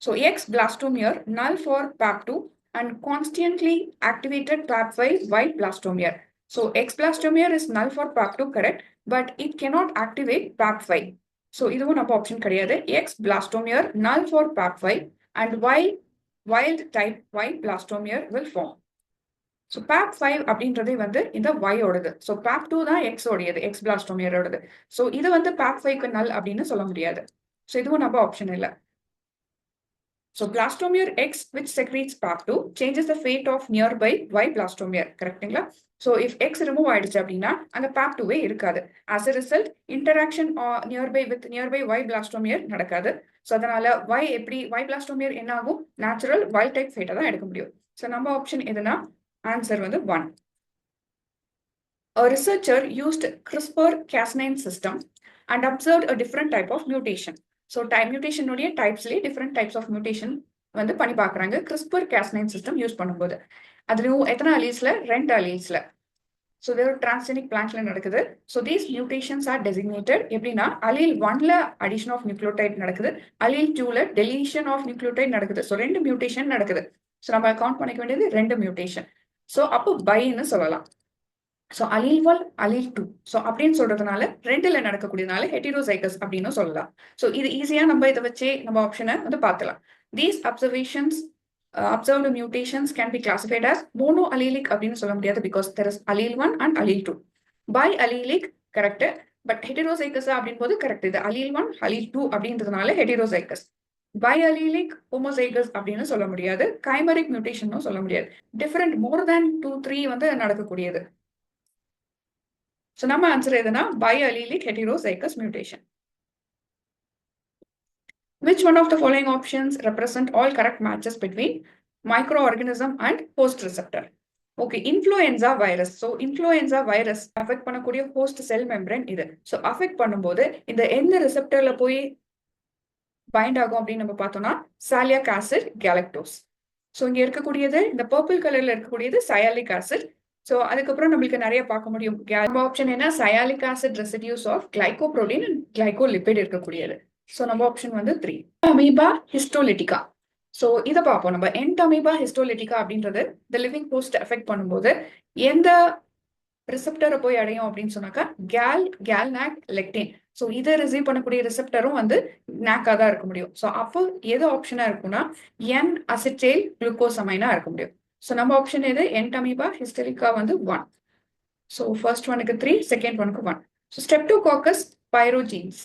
So X blastomere null for PAP2 and constantly activated PAP5 white blastomere. So X blastomere is null for PAP2, correct, but it cannot activate PAP5. So இதுவும் நம்ம ஆப்ஷன் கிடையாது. X blastomere null for PAP5 and wild type Y blastomere will form. So PAP5 அப்படின்றதே வந்து இந்த Y ஓடது. So PAP2 தான் X ஓடையது, X பிளாஸ்டோமியரோடது. So இது வந்து PAP5க்கு நல் அப்படின்னு சொல்ல முடியாது. ஸோ இதுவும் நம்ம ஆப்ஷன் இல்லை. So blastomere X which secretes PAP2 changes the fate of nearby Y blastomere, correctங்களா? So if X remove ஆயிடுச்சு அப்படின்னா அந்த PAP2வே இருக்காது. As a result, interaction nearby Y blastomere நடக்காது. So அதனால Y blastomere என்ன ஆகும்? Natural wild type fate தான் எடுக்க முடியும். So நம்ம ஆப்ஷன் எதுனா ஆன்சர் வந்து 1. A researcher used CRISPR-Cas9 system and observed a different type of mutation. So மியூட்டேஷனுடைய டைப்ஸ்லேயே டிஃப்ரெண்ட் டைப்ஸ் ஆஃப் மியூட்டேஷன் வந்து பண்ணி பார்க்குறாங்க CRISPR-Cas9 சிஸ்டம் யூஸ் பண்ணும்போது. அதுலேயும் எத்தனை அலீல்ஸில்? 2 அலீல்ஸில். ஸோ இது ஒரு டிரான்ஸ்ஜெனிக் பிளான்ட்ல நடக்குது. So these mutations are designated எப்படின்னா அலீல் 1ல அடிஷன் ஆஃப் நியூக்ளியோடைட் நடக்குது, அலீல் 2ல டெலீஷன் ஆஃப் நியூக்ளியோடைட் நடக்குது. ஸோ 2 மியூட்டேஷன் நடக்குது. ஸோ நம்ம கவுண்ட் பண்ணிக்க வேண்டியது 2 மியூட்டேஷன். ஸோ அப்போ பைன்னு சொல்லலாம். ஸோ அலீல் 1 அலீல் 2 ஸோ அப்படின்னு சொல்றதுனால 2ல நடக்கக்கூடியதுனால ஹெட்டிரோசைகஸ் அப்படின்னு சொல்லலாம். ஸோ இது ஈஸியா நம்ம இதை வச்சே நம்ம ஆப்ஷனை வந்து பார்த்துலாம். These observed mutations can be classified as monoallelic அப்படின்னு சொல்ல முடியாது, because there is allele 1 and allele 2. Biallelic correct, but heterozygous அப்படின் போது கரெக்ட். இது allele 1 allele 2 அப்படின்றதுனால heterozygous. Biallelic homozygous அப்படின்னு சொல்ல முடியாது, chimeric mutation சொல்ல முடியாது. டிஃபரெண்ட் மோர் தேன் 2-3 வந்து நடக்கக்கூடியது. So நம்ம ஆன்சர் எதுனா biallelic heterozygous mutation. Which one of the following options represent all correct matches between microorganism and host receptor? Okay, influenza virus. So influenza virus affect பண்ணக்கூடிய host cell membrane இது. So affect பண்ணும்போது இந்த எந்த receptorல போய் bind ஆகும் அப்படின்னு நம்ம பார்த்தோம்னா salic acid galactose. So இங்க இருக்கக்கூடியது இந்த பர்பிள் கலர்ல இருக்கக்கூடியது sialic acid. ஸோ அதுக்கப்புறம் நம்மளுக்கு நிறைய பார்க்க முடியும். நம்ம ஆப்ஷன் என்ன? Sialic acid residues of glycoprotein and glycolipid இருக்கக்கூடியது. ஸோ நம்ம ஆப்ஷன் வந்து 3. அமீபா ஹிஸ்டோலிட்டிகா. ஸோ இதை பார்ப்போம் நம்ம. என்டமீபா ஹிஸ்டோலிட்டிகா அப்படின்றது இந்த லிவிங் போஸ்ட் எஃபெக்ட் பண்ணும்போது எந்த ரிசெப்டரை போய் அடையும் அப்படின்னு சொன்னாக்கா கேல்நாக் லெக்டின். ஸோ இதை ரிசீவ் பண்ணக்கூடிய ரிசெப்டரும் வந்து நாக்கா தான் இருக்க முடியும். ஸோ அப்போ எது ஆப்ஷனா இருக்கும்னா என் அசிட்டைல் குளுக்கோசமைனா இருக்க முடியும். ஸோ நம்ம ஆப்ஷன் எது? என்டமீபா ஹிஸ்டோலிக்கா வந்து 1. ஸோ ஃபர்ஸ்ட் ஒனுக்கு 3, செகண்ட் ஒனுக்கு 1. So Streptococcus pyogenes.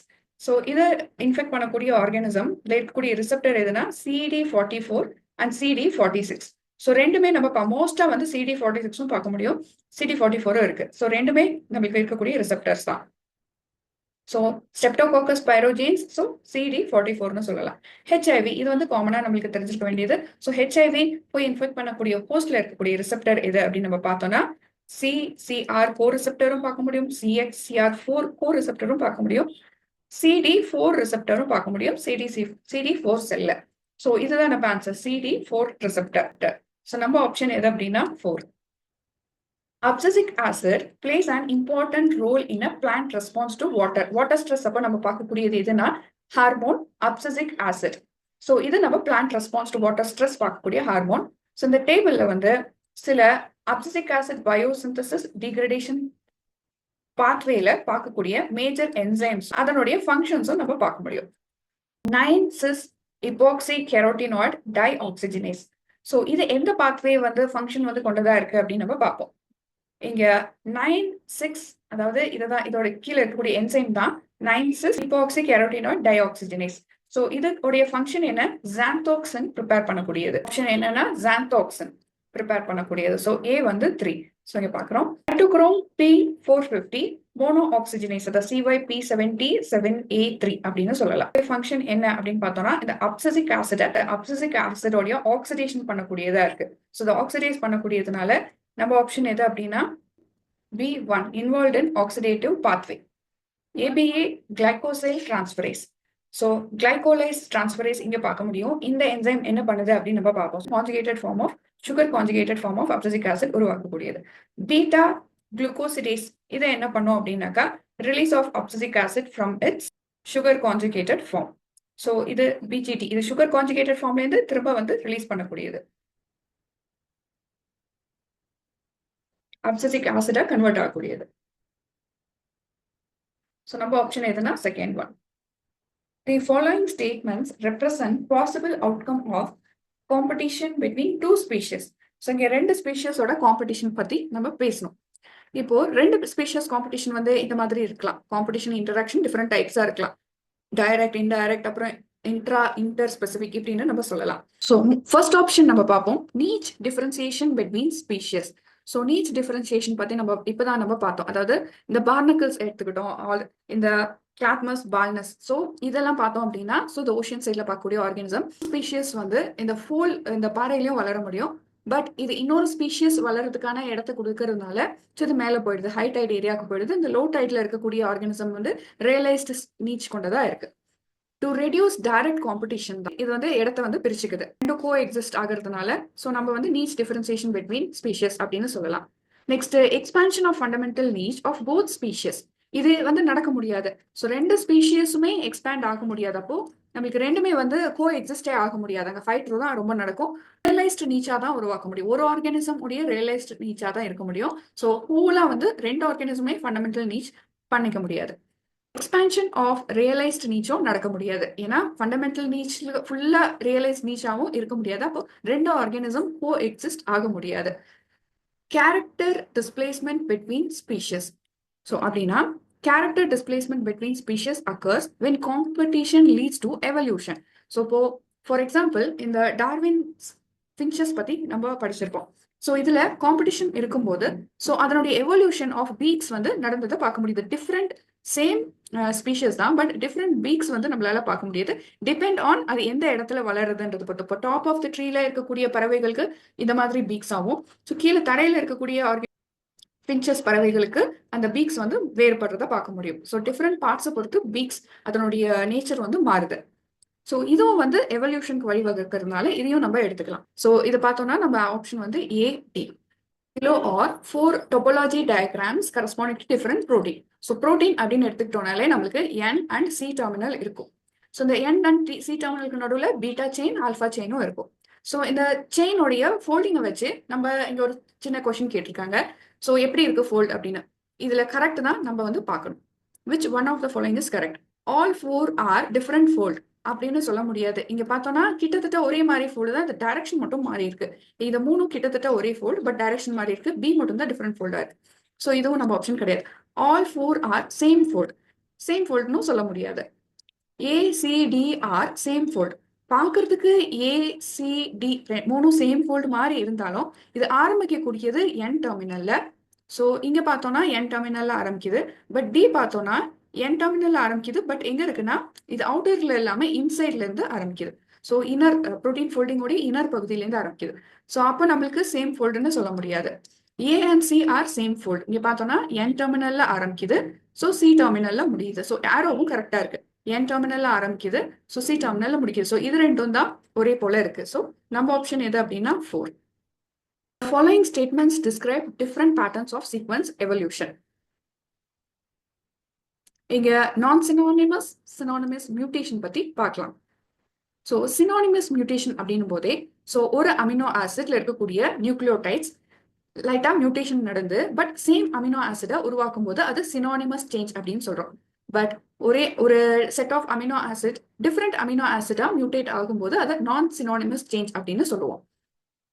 ஸோ இதை இன்ஃபெக்ட் பண்ணக்கூடிய ஆர்கானிசம் இருக்கக்கூடிய ரிசெப்டர் எதுனா CD44 அண்ட் CD46. ஸோ ரெண்டுமே நம்ம மோஸ்டா வந்து CD46 பார்க்க முடியும், CD44 இருக்கு. ஸோ ரெண்டுமே நம்மளுக்கு இருக்கக்கூடிய ரிசெப்டர்ஸ் தான். ஸோ ஸ்ட்ரெப்டோகாக்கஸ் பைரோஜீன்ஸ், ஸோ CD44னு சொல்லலாம். HIV இது வந்து காமனா நம்மளுக்கு தெரிஞ்சிருக்க வேண்டியது. ஸோ HIV போய் இன்ஃபெக்ட் பண்ணக்கூடிய ஹோஸ்ட்ல இருக்கக்கூடிய ரிசெப்டர் எது அப்படின்னு நம்ம பார்த்தோம்னா CCR4 ரிசெப்டரும் பார்க்க முடியும், CXCR4 ரிசெப்டரும் பார்க்க முடியும், CD4 ரிசெப்டரும் பார்க்க முடியும் CD4 செல்ல. ஸோ இதுதான் நம்ம ஆன்சர், CD4 ரிசெப்டர். ஸோ நம்ம ஆப்ஷன் எது அப்படின்னா 4. Abscisic acid plays an important role in a plant response to water. Water stress அப்ப நம்ம பார்க்கக்கூடியது எதுனா ஹார்மோன் abscisic acid. ஸோ இது நம்ம plant response to water stress பார்க்கக்கூடிய ஹார்மோன். ஸோ இந்த டேபிள்ல வந்து சில abscisic acid biosynthesis degradation pathwayல பார்க்கக்கூடிய மேஜர் என்சைம்ஸ் அதனுடைய ஃபங்க்ஷன்ஸும் நம்ம பார்க்க முடியும். 9-cis epoxy carotenoid dioxygenase. So இது எந்த பாத்வே வந்து ஃபங்க்ஷன் வந்து கொண்டதா இருக்கு அப்படின்னு நம்ம பார்ப்போம். இங்க 9-6 அதாவது இதோட கீழே இருக்கக்கூடிய என்சைம் தான் 9-cis epoxy carotenoid dioxygenase. So இதோடைய ஃபங்க்ஷன் என்ன? xanthoxin ப்ரிப்பேர் பண்ணக்கூடியது. ஆப்ஷன் என்னன்னா xanthoxin ப்ரிப்பேர் பண்ணக்கூடியது. ஸோ A வந்து 3. ஸோ இங்க பார்க்குறோம் cytochrome P450 மோனோ ஆக்சிஜனேஸ் அதாவது CYP77A3 அப்படின்னு சொல்லலாம். ஃபங்க்ஷன் என்ன அப்படின்னு பார்த்தோம்னா இந்த அப்சசிக் ஆசிடோடைய ஆக்சிடேஷன் பண்ணக்கூடியதா இருக்கு. ஸோ இந்த ஆக்சிடைஸ் பண்ணக்கூடியதுனால நம்ம ஆப்ஷன் எது அப்படின்னா B1 involve in oxidative pathway. ABA glycosyl transferase. So glycolyse transferase இங்க பார்க்க முடியும். இந்த என்சைம் என்ன பண்ணுது அப்படின்னு நம்ம பார்ப்போம். Conjugated form of sugar conjugated form of abscisic acid உருவாக்கக்கூடியது. பீட்டா குளுக்கோசிடேஸ் இதை என்ன பண்ணும் அப்படின்னாக்கா release of abscisic acid from its sugar conjugated form. So இது பிஜிடி, இது சுகர் கான்ஜுகேட்டட் ஃபார்ம்ல இருந்து திரும்ப வந்து ரிலீஸ் பண்ணக்கூடியது. அப்சசிக் ஆசிடா கன்வெர்ட் ஆகக்கூடியது. ஸோ நம்ம ஆப்ஷன் எதுனா second one. The following statements represent possible outcome of competition between two species. So இங்க ரெண்டு ஸ்பீஷியஸோட காம்படிஷன் பத்தி நம்ம பேசணும். இப்போ ரெண்டு ஸ்பீஷியஸ் காம்படிஷன் வந்து இந்த மாதிரி இருக்கலாம். காம்படிஷன் இன்டராக்ஷன் டிஃப்ரெண்ட் டைப்ஸா இருக்கலாம். டைரக்ட், இன்டைரக்ட், அப்புறம் இன்டர் ஸ்பெசிபிக் இப்படின்னு நம்ம சொல்லலாம். ஸோ ஃபர்ஸ்ட் ஆப்ஷன் நம்ம பார்ப்போம், நீச் differentiation between species. So நீச் differentiation பத்தி நம்ம இப்பதான் நம்ம பார்த்தோம். அதாவது இந்த பார்னக்கிள்ஸ் எடுத்துக்கிட்டோம், இந்த கிளாத்மஸ், பால்னஸ், ஸோ இதெல்லாம் பார்த்தோம் அப்படின்னா ஸோ இந்த ஓஷன் சைட்ல பார்க்கக்கூடிய ஆர்கானிசம் ஸ்பீஷியஸ் வந்து இந்த பாறையிலையும் வளர முடியும். பட் இது இன்னொரு ஸ்பீஷியஸ் வளர்றதுக்கான இடத்த கொடுக்கறதுனால ஸோ இது மேலே போயிடுது, ஹை டைட் ஏரியாவுக்கு போயிடுது. இந்த லோ டைட்ல இருக்கக்கூடிய ஆர்கானிசம் வந்து ரியலைஸ்டு நீச் கொண்டதா இருக்கு. டு ரெடியூஸ் டைரக்ட் காம்படிஷன் தான் இது வந்து இடத்த வந்து பிரிச்சுக்குது. ரெண்டு கோ எக்ஸிஸ்ட் ஆகிறதுனால ஸோ நம்ம வந்து நீச் டிஃபரன்சியேஷன் பிட்வீன் ஸ்பீஷியஸ் அப்படின்னு சொல்லலாம். Next expansion of fundamental niche of both species. இது வந்து நடக்க முடியாது. ஸோ ரெண்டு ஸ்பீஷியஸுமே எக்ஸ்பேண்ட் ஆக முடியாது. அப்போ நம்மளுக்கு ரெண்டுமே வந்து கோ எக்ஸிஸ்டே ஆக முடியாது. அங்கே ஃபைட் தான் ரொம்ப நடக்கும். ரியலைஸ்டு நீச்சா தான் உருவாக்க முடியும். ஒரு ஆர்கானிசம் உடைய ரியலைஸ்டு நீச்சா தான் இருக்க முடியும். ஸோ ஹூலா வந்து ரெண்டு ஆர்கானிசமே ஃபண்டமெண்டல் நீச் பண்ணிக்க முடியாது. எக்ஸ்பான்ஷன் ஆஃப் ரியலைஸ்டு நீச்சும் நடக்க முடியாது. ஏன்னா ஃபண்டமெண்டல் நீச் ஃபுல்லா ரியலைஸ்ட் நீச்சாவும் இருக்க முடியாது. அப்போ ரெண்டு ஆர்கானிசம் கோ எக்ஸிஸ்ட் ஆக முடியாது. Character displacement between species. So அப்படின்னா character displacement between species occurs when competition leads to evolution. So for example இந்த டார்வின் ஃபின்ச்சஸ் பத்தி நம்ம படிச்சிருப்போம். ஸோ இதுல காம்படிஷன் இருக்கும்போது ஸோ அதனுடைய எவல்யூஷன் ஆஃப் பீக்ஸ் வந்து நடந்ததை பார்க்க முடியுது. டிஃப்ரெண்ட் சேம் ஸ்பீஷஸ் தான், பட் டிஃப்ரெண்ட் பீக்ஸ் வந்து நம்மளால பார்க்க முடியுது. டிபெண்ட் ஆன் அது எந்த இடத்துல வளருதுன்றது பொறுத்து. இப்போ டாப் ஆஃப் த ட்ரீல இருக்கக்கூடிய பறவைகளுக்கு இந்த மாதிரி பீக்ஸ் ஆகும். ஸோ கீழே தரையில இருக்கக்கூடிய பின்ச்சஸ் பறவைகளுக்கு அந்த பீக்ஸ் வந்து வேறுபடுறத பார்க்க முடியும். ஸோ டிஃப்ரெண்ட் பார்ட்ஸை பொறுத்து பீக்ஸ் அதனுடைய நேச்சர் வந்து மாறுது. ஸோ இதுவும் வந்து எவல்யூஷனுக்கு வழிவகுக்கிறதுனால இதையும் நம்ம எடுத்துக்கலாம். ஸோ இதை பார்த்தோம்னா நம்ம ஆப்ஷன் வந்து A-D. Below are 4 topology diagrams corresponding to different protein. So protein அப்படின்னு எடுத்துக்கிட்டோம்னாலே நம்மளுக்கு N and C டெர்மினல் இருக்கும். ஸோ இந்த N and C டெர்மினலுக்கு நடுவில் பீட்டா செயின், ஆல்ஃபா செயினும் இருக்கும். ஸோ இந்த செயினுடைய ஃபோல்டிங்கை வச்சு நம்ம இங்க ஒரு சின்ன கொஸ்டின் கேட்டிருக்காங்க. ஸோ எப்படி இருக்கு ஃபோல்ட் அப்படின்னு. இதுல கரெக்ட் தான் நம்ம வந்து பார்க்கணும். Which one of the following is correct? All 4 are different fold அப்படின்னு சொல்ல முடியாது. இங்க பார்த்தோம்னா கிட்டத்தட்ட ஒரே மாதிரி ஃபோல்டு தான், இந்த டைரக்ஷன் மட்டும் மாறி இருக்கு. இது மூணும் கிட்டத்தட்ட ஒரே ஃபோல்டு, பட் டைரக்ஷன் மாறி இருக்கு. பி மட்டும் தான் டிஃபரெண்ட் ஃபோல்டா இருக்கு. ஸோ இதுவும் நம்ம ஆப்ஷன் கிடையாது. All 4 are same fold, same ஃபோல்டுன்னு சொல்ல முடியாது. ACD are same fold. பார்க்கறதுக்கு ACD மூணும் சேம் ஃபோல்டு மாதிரி இருந்தாலும் இது ஆரம்பிக்கக்கூடியது N டெர்மினல்ல. ஸோ இங்க பார்த்தோம்னா N டெர்மினல்ல ஆரம்பிக்குது. பட் D பார்த்தோம்னா N டெர்மினல்ல ஆரம்பிக்குது. பட் எங்க இருக்குன்னா இது அவுட்டர்ல இல்லாம இன்சைட்ல இருந்து ஆரம்பிக்குது. ஸோ இன்னர் ப்ரோட்டீன் ஃபோல்டிங்கோட இன்னர் பகுதியிலேருந்து ஆரம்பிக்குது. ஸோ அப்போ நம்மளுக்கு சேம் ஃபோல்டுன்னு சொல்ல முடியாது. A and C R same fold. இங்க பார்த்தோம்னா N டெர்மினல்ல ஆரம்பிக்குது. ஸோ C டெர்மினல்ல முடியுது. ஸோ ஆரோவும் கரெக்டா இருக்கு. N டெர்மினல்ல ஆரம்பிக்குது. So C டெர்மினல்ல முடிக்குது. ஸோ இது ரெண்டும் தான் ஒரே போல இருக்கு. ஸோ நம்ம ஆப்ஷன் எது அப்படின்னா 4. The following statements describe different patterns of sequence evolution. இங்க நான் சினோனிமஸ், சினோனிமஸ் மியூட்டேஷன் பத்தி பார்க்கலாம். ஸோ சினோனிமஸ் மியூட்டேஷன் அப்படின்னும் போதே ஸோ ஒரு அமினோ ஆசிட்ல இருக்கக்கூடிய நியூக்ளியோடைட்ஸ் லைட்டா மியூட்டேஷன் நடந்து பட் சேம் அமினோ ஆசிடை உருவாக்கும் போது அது சினோனிமஸ் சேஞ்ச் அப்படின்னு சொல்றோம். பட் ஒரு set of amino acid different amino ஆசிடா மியூட்டேட் ஆகும்போது அதை நான் சினோனிமஸ் சேஞ்ச் அப்படின்னு சொல்லுவோம்.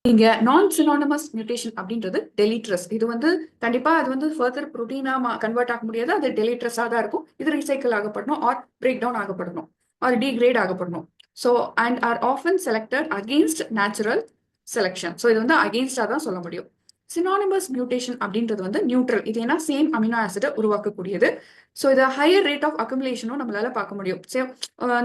இங்க நான் சினோனிமஸ் மியூட்டேஷன் அப்படின்றது டெலிட்ரஸ். இது வந்து கண்டிப்பா அது வந்து ஃபர்தர் ப்ரோட்டீனா கன்வெர்ட் ஆக முடியாது. அது டெலிட்ரஸா தான் இருக்கும். இது ரீசைக்கிள் ஆகப்படணும் ஆர் பிரேக் டவுன் ஆகப்படணும் ஆர் டிகிரேட் ஆகப்படணும். So and are often selected against natural selection. So இது வந்து அகெயின்ஸ்டா தான் சொல்ல முடியும். சினானிமஸ் மியூட்டேஷன் அப்படின்றது வந்து நியூட்ரல், இது ஏன்னா சேம் அமினோ ஆசிட உருவாக்கக்கூடியது. ஸோ இது ஹையர் ரேட் ஆஃப் அக்குமுலேஷனும் நம்மளால பார்க்க முடியும்.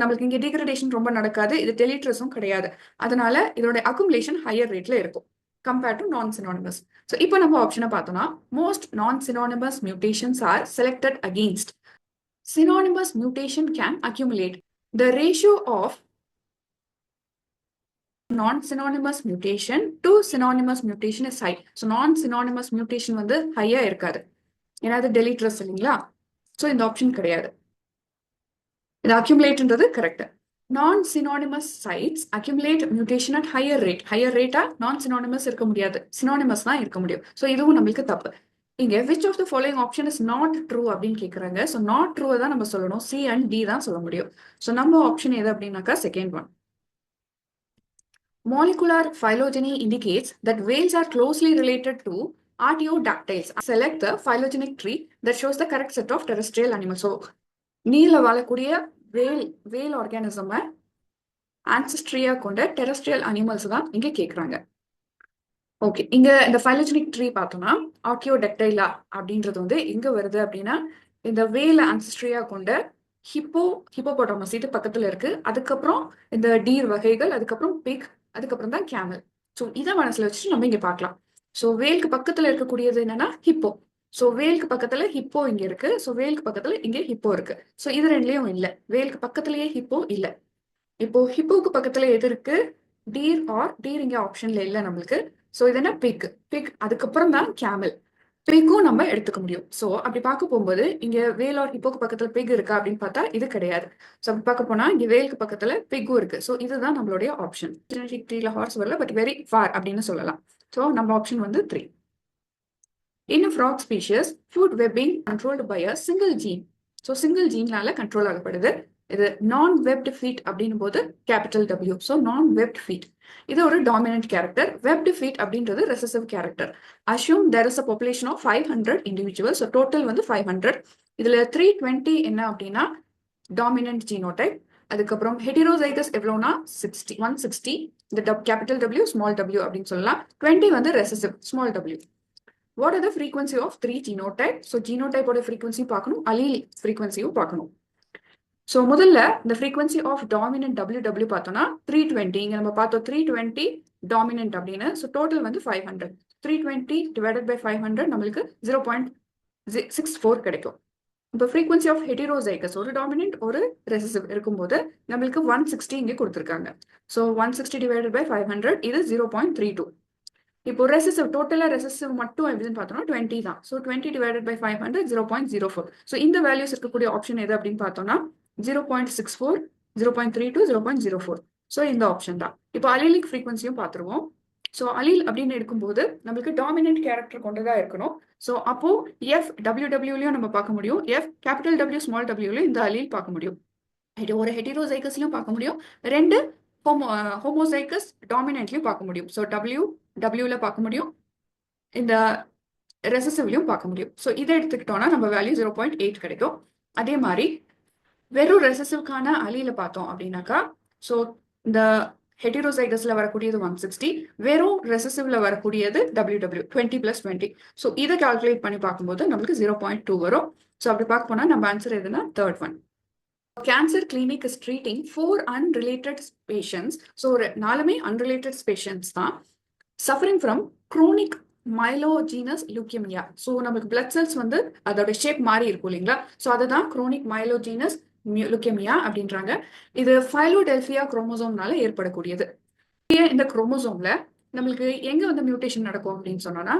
நம்மளுக்கு இங்கே டிகிரடேஷன் ரொம்ப நடக்காது, இது டெலிட்ரஸும் கிடையாது. அதனால இதோட அக்குமுலேஷன் ஹையர் ரேட்ல இருக்கும் கம்பேர்ட் டு நான் சினானிமஸ். ஸோ இப்போ நம்ம ஆப்ஷனை பார்த்தோம்னா மோஸ்ட் நான் synonymous mutations are selected against. Synonymous mutation can accumulate. The ratio of non-synonymous mutation to synonymous mutation is high. So non-synonymous mutation வந்து ஹையா இருக்காது, ஏன்னா அது டெலிட்ரஸ் இல்லைங்களா. ஸோ இந்த ஆப்ஷன் கிடையாது. இது அக்யூமுலேட்ன்றது correct. Non synonymous sites accumulate mutation at higher rate. Higher ரேட்டா நான் சினானிமஸ் இருக்க முடியாது, சினானிமஸ் தான் இருக்க முடியும். ஸோ இதுவும் நம்மளுக்கு தப்பு. இங்க which of the following option is not true அப்படின்னு கேக்குறாங்க. ஸோ நாட் ட்ரூ தான் நம்ம சொல்லணும், சி அண்ட் டி தான் சொல்ல முடியும். ஸோ நம்ம ஆப்ஷன் எது அப்படின்னாக்கா second one. Molecular phylogeny indicates that whales are closely related to artiodactyls. Select the phylogenic tree that shows the correct set of terrestrial animals. So நீல வாழக்கூடிய வேல் ஆர்கானிசம் ஆன்செஸ்ட்ரியா கொண்ட terrestrial animals தான் இங்க கேக்குறாங்க. ஓகே, இங்க இந்த ஃபைலோஜெனிக் ட்ரீ பார்த்தோம்னா ஆர்கியோடெக்டைலா அப்படின்றது வந்து எங்க வருது அப்படின்னா இந்த வேல் ஆன்செஸ்ட்ரியா கொண்ட ஹிப்போபோட்டாமஸ் இது பக்கத்துல இருக்கு. அதுக்கப்புறம் இந்த டீர் வகைகள், அதுக்கப்புறம் பிக், அதுக்கப்புறம் தான் கேமல். ஸோ இதை மனசுல வச்சுட்டு நம்ம இங்க பார்க்கலாம். ஸோ வேலுக்கு பக்கத்துல இருக்கக்கூடியது என்னன்னா ஹிப்போ. ஸோ வேலுக்கு பக்கத்துல ஹிப்போ இங்க இருக்கு. ஸோ வேலுக்கு பக்கத்துல இங்க ஹிப்போ இருக்கு. ஸோ இது ரெண்டுலயும் இல்ல, வேலுக்கு பக்கத்துலயே ஹிப்போ இல்ல. இப்போ ஹிப்போக்கு பக்கத்துல எது இருக்கு? டீர் ஆர் டீர் இங்க ஆப்ஷன்ல இல்ல நம்மளுக்கு. ஸோ இது என்ன பிக், அதுக்கப்புறம் தான் கேமல். பிக்கும் நம்ம எடுத்துக்க முடியும். ஸோ அப்படி பார்க்க போகும்போது இங்க வேல் ஆர் ஹிப்போக்கு பக்கத்துல பிக் இருக்கா அப்படின்னு பார்த்தா இது கிடையாது. ஸோ அப்படி பார்க்க போனா இங்க வேலுக்கு பக்கத்துல பிக்கும் இருக்கு. ஸோ இதுதான் நம்மளுடைய ஆப்ஷன். ஜெனடிக் ட்ரீல ஹார்ஸ் வரல, பட் வெரி ஃபார் அப்படின்னு சொல்லலாம். ஸோ நம்ம ஆப்ஷன் வந்து 3. In a frog species, food webbing controlled by a single gene. So single geneனால கண்ட்ரோல் ஆகப்படுது. இது நான் வெப்ட் ஃபீட் அப்படின்னும் போது கேபிட்டல் W. ஸோ நான் வெப்ட் ஃபீட் இது ஒரு டாமினன்ட் கேரக்டர். வெப்ட் ஃபீட் அப்படின்றது recessive character. Assume there is a population of 500 individuals. So total வந்து 500. இதுல 320 என்ன அப்படின்னா டாமினன்ட் ஜீனோடைப். அதுக்கப்புறம் ஹெட்டிரோசைகஸ் எவ்வளோனா 160. இந்த கேபிட்டல் W ஸ்மால் W அப்படின்னு சொல்லலாம். 20 வந்து recessive small W. What are the frequency of 3 genotype? So genotype ஓட frequency பார்க்கணும், allele frequency-யும் பார்க்கணும். So முதல்ல இந்த frequency of dominant WW பார்த்தோம்னா 320. இங்க நம்ம பார்த்தோம் 320 dominant அப்படின்னு. So total வந்து 500. 320 divided by 500 நம்மளுக்கு 0.64 கிடைக்கும். இப்போ frequency of heterozygous ஒரு dominant ஒரு recessive இருக்கும்போது நம்மளுக்கு 160 இங்க கொடுத்திருக்காங்க. So 160 divided by 500 இது 0.32. இப்போ ரெசசிவ் டோட்டலா ரெசசிவ் மட்டும் எப்படின்னு பார்த்தோம்னா 20 தான். So 20 divided by 500 0.04. ஸோ இந்த வேல்யூஸ் இருக்கக்கூடிய ஆப்ஷன் எது அப்படின்னு பார்த்தோம்னா 0.64, 0.32, 0.04. ஸோ இந்த ஆப்ஷன் தான். இப்போ அலீலிக் ஃப்ரீக்வன்சியும் பார்த்துருவோம். ஸோ அலீல் அப்படின்னு எடுக்கும்போது நம்மளுக்கு டாமினன்ட் கேரக்டர் கொண்டதா இருக்கணும். ஸோ அப்போ எஃப் டபிள்யூடபிள்யூலையும் நம்ம பார்க்க முடியும், எஃப் கேபிட்டல் டபிள்யூ ஸ்மால் டபிள்யூலையும் இந்த அலீல் பார்க்க முடியும். ஒரு ஹெட்டிரோசைகஸ்லையும் பார்க்க முடியும், 2 ஹோமோசைகஸ் டாமினன்ட்லையும் பார்க்க முடியும். ஸோ டபிள்யூல பார்க்க முடியும், இந்த ரெசசிவ்லையும் பார்க்க முடியும். ஸோ இதை எடுத்துக்கிட்டோம்னா நம்ம வேல்யூ 0.8 கிடைக்கும். அதே மாதிரி வெறும் ரெசசிவ்கான அலியில பார்த்தோம் அப்படின்னாக்கா ஸோ இந்த ஹெட்டிரோசைகஸ்ல வரக்கூடியது 160, வெறும் ரெசசிவ்ல வரக்கூடியது WW 20 + 20. ஸோ இதை கால்குலேட் பண்ணி பார்க்கும்போது நம்மளுக்கு 0.2 வரும். ஸோ அப்படி பார்க்க போனா நம்ம ஆன்சர் எதுனா third one. Cancer clinic is treating 4 unrelated patients. So 4 unrelated patients தான் suffering from chronic myelogenous leukemia. So நமக்கு blood cells வந்து அதோட ஷேப் மாறி இருக்கும் இல்லைங்களா. ஸோ அதுதான் chronic myelogenous leukemia அப்படின்றாங்க. இது ஃபைலோடெல்பியா குரோமோசோம்னால ஏற்படக்கூடியது. இந்த குரோமோசோம்ல நம்மளுக்கு எங்க வந்து மியூட்டேஷன் நடக்கும் அப்படின்னு சொன்னோம்னா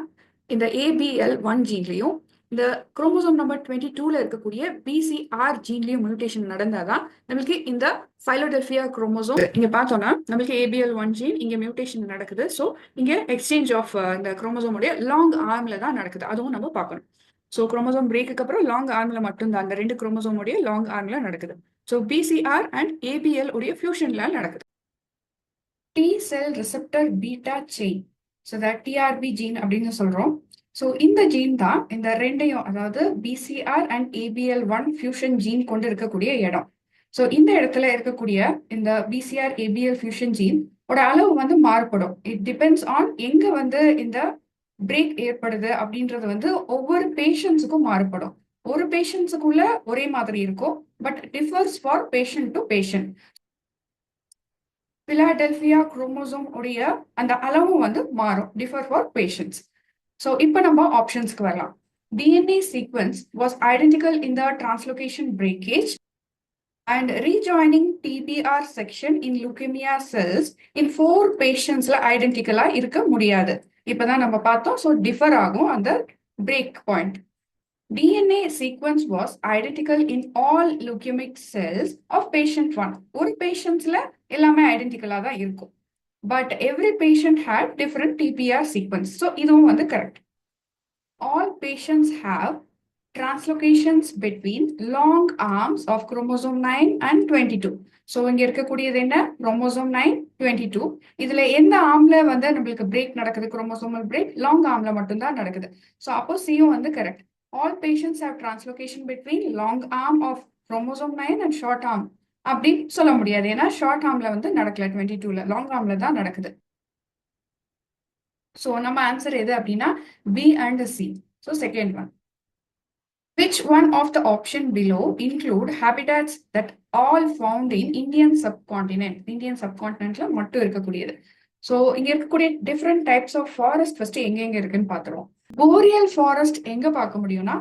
இந்த ABL1 ஜீன்லையும் இந்த குரோமோசோம் நம்பர் 22ல இருக்கக்கூடிய BCR ஜீன்லயும் மியூட்டேஷன் நடந்தாதான் நம்மளுக்கு இந்த ஃபைலோடெல்பியா குரோமோசோம் இங்க பார்த்தோம்னா நம்மளுக்கு ABL1 ஜீன் இங்க மியூட்டேஷன் நடக்குது. ஸோ இங்க எக்ஸ்சேஞ்ச் ஆஃப் இந்த குரோமோசோமுடைய லாங் ஆர்ம்ல தான் நடக்குது, அதுவும் நம்ம பார்க்கணும். ஸோ குரோமோசோம் பிரேக்கு அப்புறம் லாங் ஆர்ம்ல மட்டும்தான் அந்த 2 குரோமோசோமுடைய லாங் ஆர்ம்ல நடக்குது. ஸோ BCR அண்ட் ABL உடைய ஃபியூஷன்ல நடக்குது. T cell receptor beta chain, so TRB gene அப்படின்னு சொல்றோம். ஸோ இந்த ஜீன் தான் இந்த ரெண்டையும், அதாவது BCR and ABL1 fusion gene கொண்டு இருக்கக்கூடிய இடம். ஸோ இந்த இடத்துல இருக்கக்கூடிய இந்த BCR ABL ஃபியூஷன் ஜீன் ஓட அளவு வந்து மாறுபடும். இட் டிபெண்ட்ஸ் ஆன் எங்க வந்து இந்த பிரேக் ஏற்படுது அப்படின்றது வந்து ஒவ்வொரு பேஷண்ட்ஸுக்கும் மாறுபடும். ஒரு பேஷண்ட்ஸுக்குள்ள ஒரே மாதிரி இருக்கும், but differs for patient to patient. Philadelphia chromosome உடைய அந்த அளவும் வந்து மாறும், டிஃபர் ஃபார் பேஷண்ட்ஸ். ஸோ இப்போ நம்ம ஆப்ஷன்ஸ்க்கு வரலாம். DNA sequence was identical in the translocation breakage and rejoining TBR section in leukemia cells in 4 patientsல ஐடென்டிக்கலா இருக்க முடியாது. இப்பதான் நம்ம பார்த்தோம். ஸோ டிஃபர் ஆகும் அந்த break point. DNA sequence was identical in all leukemic cells of patient 1. ஒரு பேஷண்ட்ஸ்ல எல்லாமே ஐடென்டிக்கலா தான் இருக்கும். But every patient had different TBR sequence. So இதுவும் வந்து correct. All patients have translocations between long arms of chromosome 9 and 22. So இங்க இருக்கக்கூடியது என்ன? Chromosome 9, 22. இதுல எந்த ஆர்ம்ல வந்து நம்மளுக்கு பிரேக் நடக்குது? குரோமோசோமல் பிரேக் லாங் ஆர்ம்ல மட்டும்தான் நடக்குது. ஸோ அப்போ சியும் வந்து correct. All patients have translocation between long arm of chromosome 9 and short arm. அப்படி சொல்ல முடியாது, ஏன்னா ஷார்ட் ஆர்ம்ல வந்து நடக்கல 22ல, லாங் ஆர்ம்ல தான் நடக்குது. ஸோ நம்ம ஆன்சர் எது அப்படின்னா B and C. So second one. Which one of the option below include habitats that all found in Indian subcontinent? Indian subcontinentல மட்டும் இருக்கக்கூடியது. ஸோ இங்க இருக்கக்கூடிய different types of forest first எங்க இருக்குன்னு பார்த்துருவோம். போரியல் ஃபாரஸ்ட் எங்க பார்க்க முடியும்னா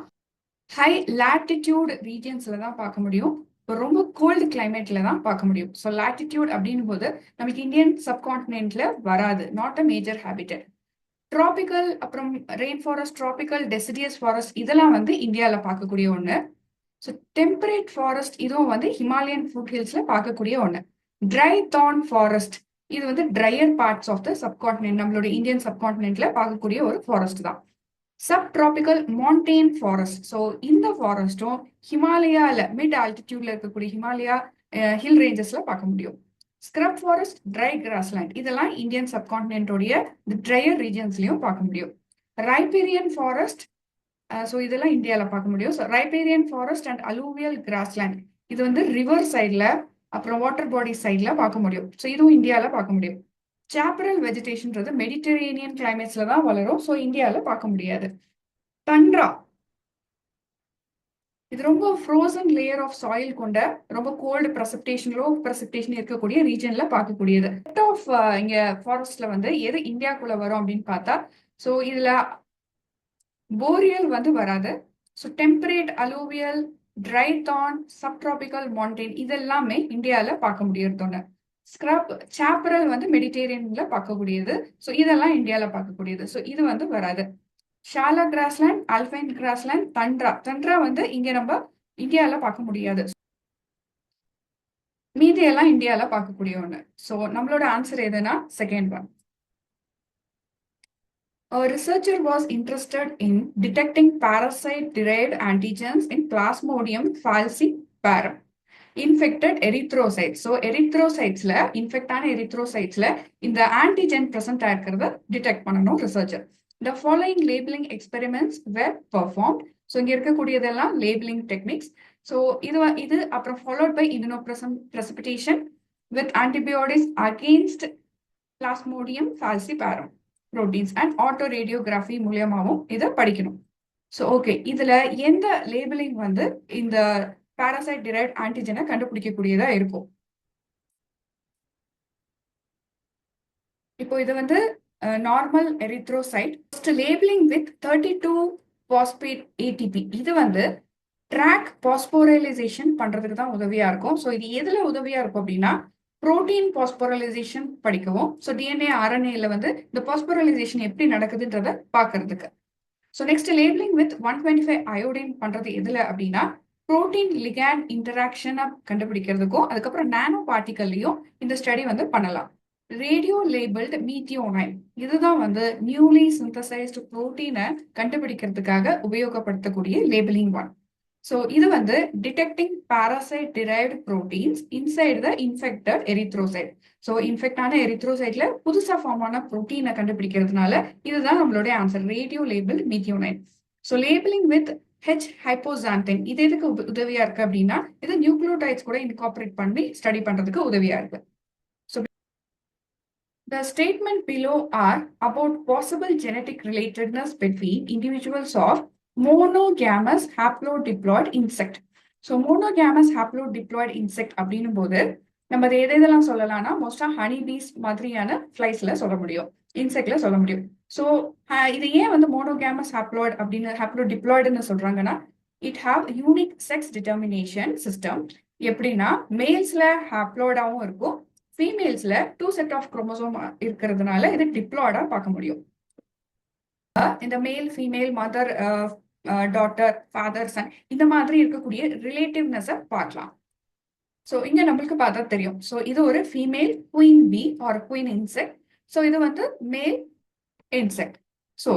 ஹை லாட்டிடியூட் ரீஜன்ஸ்ல தான் பார்க்க முடியும். ரொம்ப கோல்டு கிளைமேட்ல தான் பார்க்க முடியும். ஸோ லாட்டிடியூட் அப்படின்னும் போது நமக்கு இந்தியன் சப்கான்டினென்ட்ல வராது, not a major habitat. Tropical, அப்புறம் rain forest, tropical deciduous forest இதெல்லாம் வந்து இந்தியாவில் பார்க்கக்கூடிய ஒன்று. ஸோ டெம்பரேட் ஃபாரஸ்ட் இதுவும் வந்து ஹிமாலயன் ஃபுட் ஹில்ஸ்ல பார்க்கக்கூடிய ஒன்று. ட்ரை தார்ன் ஃபாரஸ்ட் இது வந்து drier parts of the subcontinent, நம்மளோட இந்தியன் சப்கான்டினென்ட்ல பார்க்கக்கூடிய ஒரு ஃபாரஸ்ட் தான். Sub tropical montane forest. So இந்த ஃபாரஸ்டும் ஹிமாலயால மிட் ஆல்டிடியூட்ல இருக்கக்கூடிய ஹிமாலயா ஹில் ரேஞ்சஸ்ல பார்க்க முடியும். ஸ்க்ரப் ஃபாரஸ்ட், ட்ரை கிராஸ்லேண்ட் இதெல்லாம் இந்தியன் சப்கான்டினென்டோடைய ட்ரையர் ரீஜன்ஸ்லயும் பார்க்க முடியும். ரைபேரியன் ஃபாரஸ்ட், ஸோ இதெல்லாம் இந்தியாவில் பார்க்க முடியும். So riparian forest and alluvial grassland இது வந்து ரிவர் சைட்ல அப்புறம் வாட்டர் பாடி சைட்ல பார்க்க முடியும். ஸோ இதுவும் இந்தியாவில் பார்க்க முடியும். சாப்பரல் வெஜிடேஷன்றது மெடிட்டரேனியன் கிளைமேட்ஸ்ல தான் வளரும், ஸோ இந்தியாவில் பார்க்க முடியாது. டண்ட்ரா இது ரொம்ப ஃப்ரோசன் லேயர் ஆஃப் சாயில் கொண்ட ரொம்ப கோல்டு பிரசிபிடேஷன், லோ பிரசிபிடேஷன் இருக்கக்கூடிய ரீஜன்ல பார்க்கக்கூடியது. ஆஃப் இங்க ஃபாரஸ்ட்ல வந்து எது இந்தியாக்குள்ள வரும் அப்படின்னு பார்த்தா, ஸோ இதுல போரியல் வந்து வராது. So temperate, alluvial, dry thorn, subtropical montane இதெல்லாமே இந்தியாவில் பார்க்க முடியறது ஒன்று. ஸ்க்ரப், சாப்பரல் வந்து மெடிட்டேரியன்ல பார்க்கக்கூடியது. ஸோ இதெல்லாம் இந்தியாவில் பார்க்கக்கூடியது. ஸோ இது வந்து வராது. ஷாலா கிராஸ்லேண்ட், அல்பைன் கிராஸ்லேண்ட், தண்ட்ரா வந்து இங்க நம்ம இந்தியாவில் பார்க்க முடியாது. மீதி எல்லாம் இந்தியாவில் பார்க்கக்கூடிய ஒன்று. ஸோ நம்மளோட ஆன்சர் எதுனா second one. A researcher was interested in detecting parasite-derived antigens in Plasmodium falciparum infected erythrocytes. So erythrocytesல இன்ஃபெக்டான எரித்ரோசைட்ஸ்ல இந்த ஆன்டிஜென் பிரசன்ட் ஆயிருக்கிறத டிடெக்ட் பண்ணணும் researcher. The following labeling experiments were performed. So இங்க இருக்கக்கூடியதெல்லாம் லேபிளிங் டெக்னிக்ஸ். ஸோ இது அப்புறம் followed by immunoprecipitation with antibiotics against Plasmodium falciparum proteins and autoradiography மூலியமாகவும் இதை படிக்கணும். So okay, இதுல எந்த லேபிளிங் வந்து இந்த பாராசைட் டிரைவ்ட் ஆன்டிஜனை கண்டுபிடிக்கக்கூடியதா இருக்கும்? இப்போ இது வந்து normal erythrocyte. Labelling with 32 phosphate ATP இது வந்து ட்ராக் பாஸ்போரலைசேஷன் பண்றதுக்கு தான் உதவியா இருக்கும். ஸோ இது எதுல உதவியா இருக்கும் அப்படின்னா புரோட்டீன் பாஸ்போரலைசேஷன் படிக்கவும், ஸோ டிஎன்ஏ ஆர்என்ஏல வந்து இந்த பாஸ்போரலைசேஷன் எப்படி நடக்குதுன்றத பார்க்கறதுக்கு. So next labelling with 125 iodine பண்றது எதுல அப்படின்னா புரோட்டீன் லிகாண்ட் இன்டராக்ஷனை கண்டுபிடிக்கிறதுக்கும் அதுக்கப்புறம் நானோ பார்ட்டிகல்லையும் இந்த ஸ்டடி வந்து பண்ணலாம். ரேடியோ லேபிள்டு மீத்தியோனைன் இதுதான் வந்து நியூலி சிந்தசைஸ்டு புரோட்டீனை கண்டுபிடிக்கிறதுக்காக உபயோகப்படுத்தக்கூடிய லேபிளிங் ஒன். ஸோ இது வந்து detecting parasite derived proteins inside the infected erythrocyte. So இன்ஃபெக்டான எரித்ரோசைட்ல புதுசாக ஃபார்ம் ஆன ப்ரோட்டீனை கண்டுபிடிக்கிறதுனால இதுதான் நம்மளுடைய answer, radio label methionine. So labelling with H hypoxanthine இது எதுக்கு உதவியா இருக்கு அப்படின்னா இது நியூக்ளியோடைட்ஸ் கூட இன்கார்பரேட் பண்ணி ஸ்டடி பண்றதுக்கு உதவியா இருக்கு. The statement below are about possible genetic relatedness between individuals of monogamous haplodiploid insect. So monogamous haplodiploid insect அப்படின்னும் போது நம்ம அதை எதெல்லாம் சொல்லலாம்னா மோஸ்டா ஹனி பீஸ் மாதிரியான ஃபிளைஸ்ல சொல்ல முடியும், இன்செக்ட்ல சொல்ல முடியும். ஸோ இது ஏன் வந்து மோனோகேமஸ் ஹாப்ளாய்ட் அப்படின்னு ஹாப்ளோடிப்ளாய்டுன்னு சொல்றாங்கன்னா it have unique sex determination system. எப்படின்னா மேல்ஸ்ல ஹாப்ளாய்டாவும் இருக்கும், ஃபீமேல்ஸ்ல 2 செட் ஆஃப் குரோமோசோம் இருக்கிறதுனால இது டிப்ளாய்டா பார்க்க முடியும். இந்த male female mother daughter father son இந்த மாதிரி இருக்கக்கூடிய ரிலேட்டிவ்னஸை பார்க்கலாம். ஸோ இங்க நம்மளுக்கு பார்த்தா தெரியும். ஸோ இது ஒரு female queen bee or queen insect. So இது வந்து மேல் இன்செக்ட். ஸோ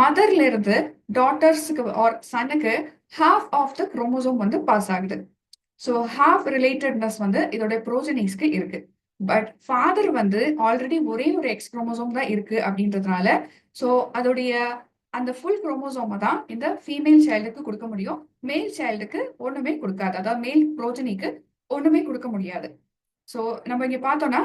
மதர்ல இருந்து டாட்டர்ஸுக்கு ஆர் சனுக்கு ஹாஃப் ஆஃப் த குரோமோசோம் வந்து பாஸ் ஆகுது. ஸோ ஹாஃப் ரிலேட்டட்னஸ் வந்து இதோட ப்ரோஜனிஸ்க்கு இருக்கு. பட் ஃபாதர் வந்து ஆல்ரெடி ஒரே ஒரு எக்ஸ் குரோமோசோம் தான் இருக்கு அப்படின்றதுனால ஸோ அதோடைய அந்த ஃபுல் குரோமோசோமை தான் இந்த ஃபீமேல் சைல்டுக்கு கொடுக்க முடியும், மேல் சைல்டுக்கு ஒண்ணுமே கொடுக்காது. அதாவது மேல் ப்ரோஜனிக்கு ஒண்ணுமே கொடுக்க முடியாது. ஸோ நம்ம இங்க பார்த்தோம்னா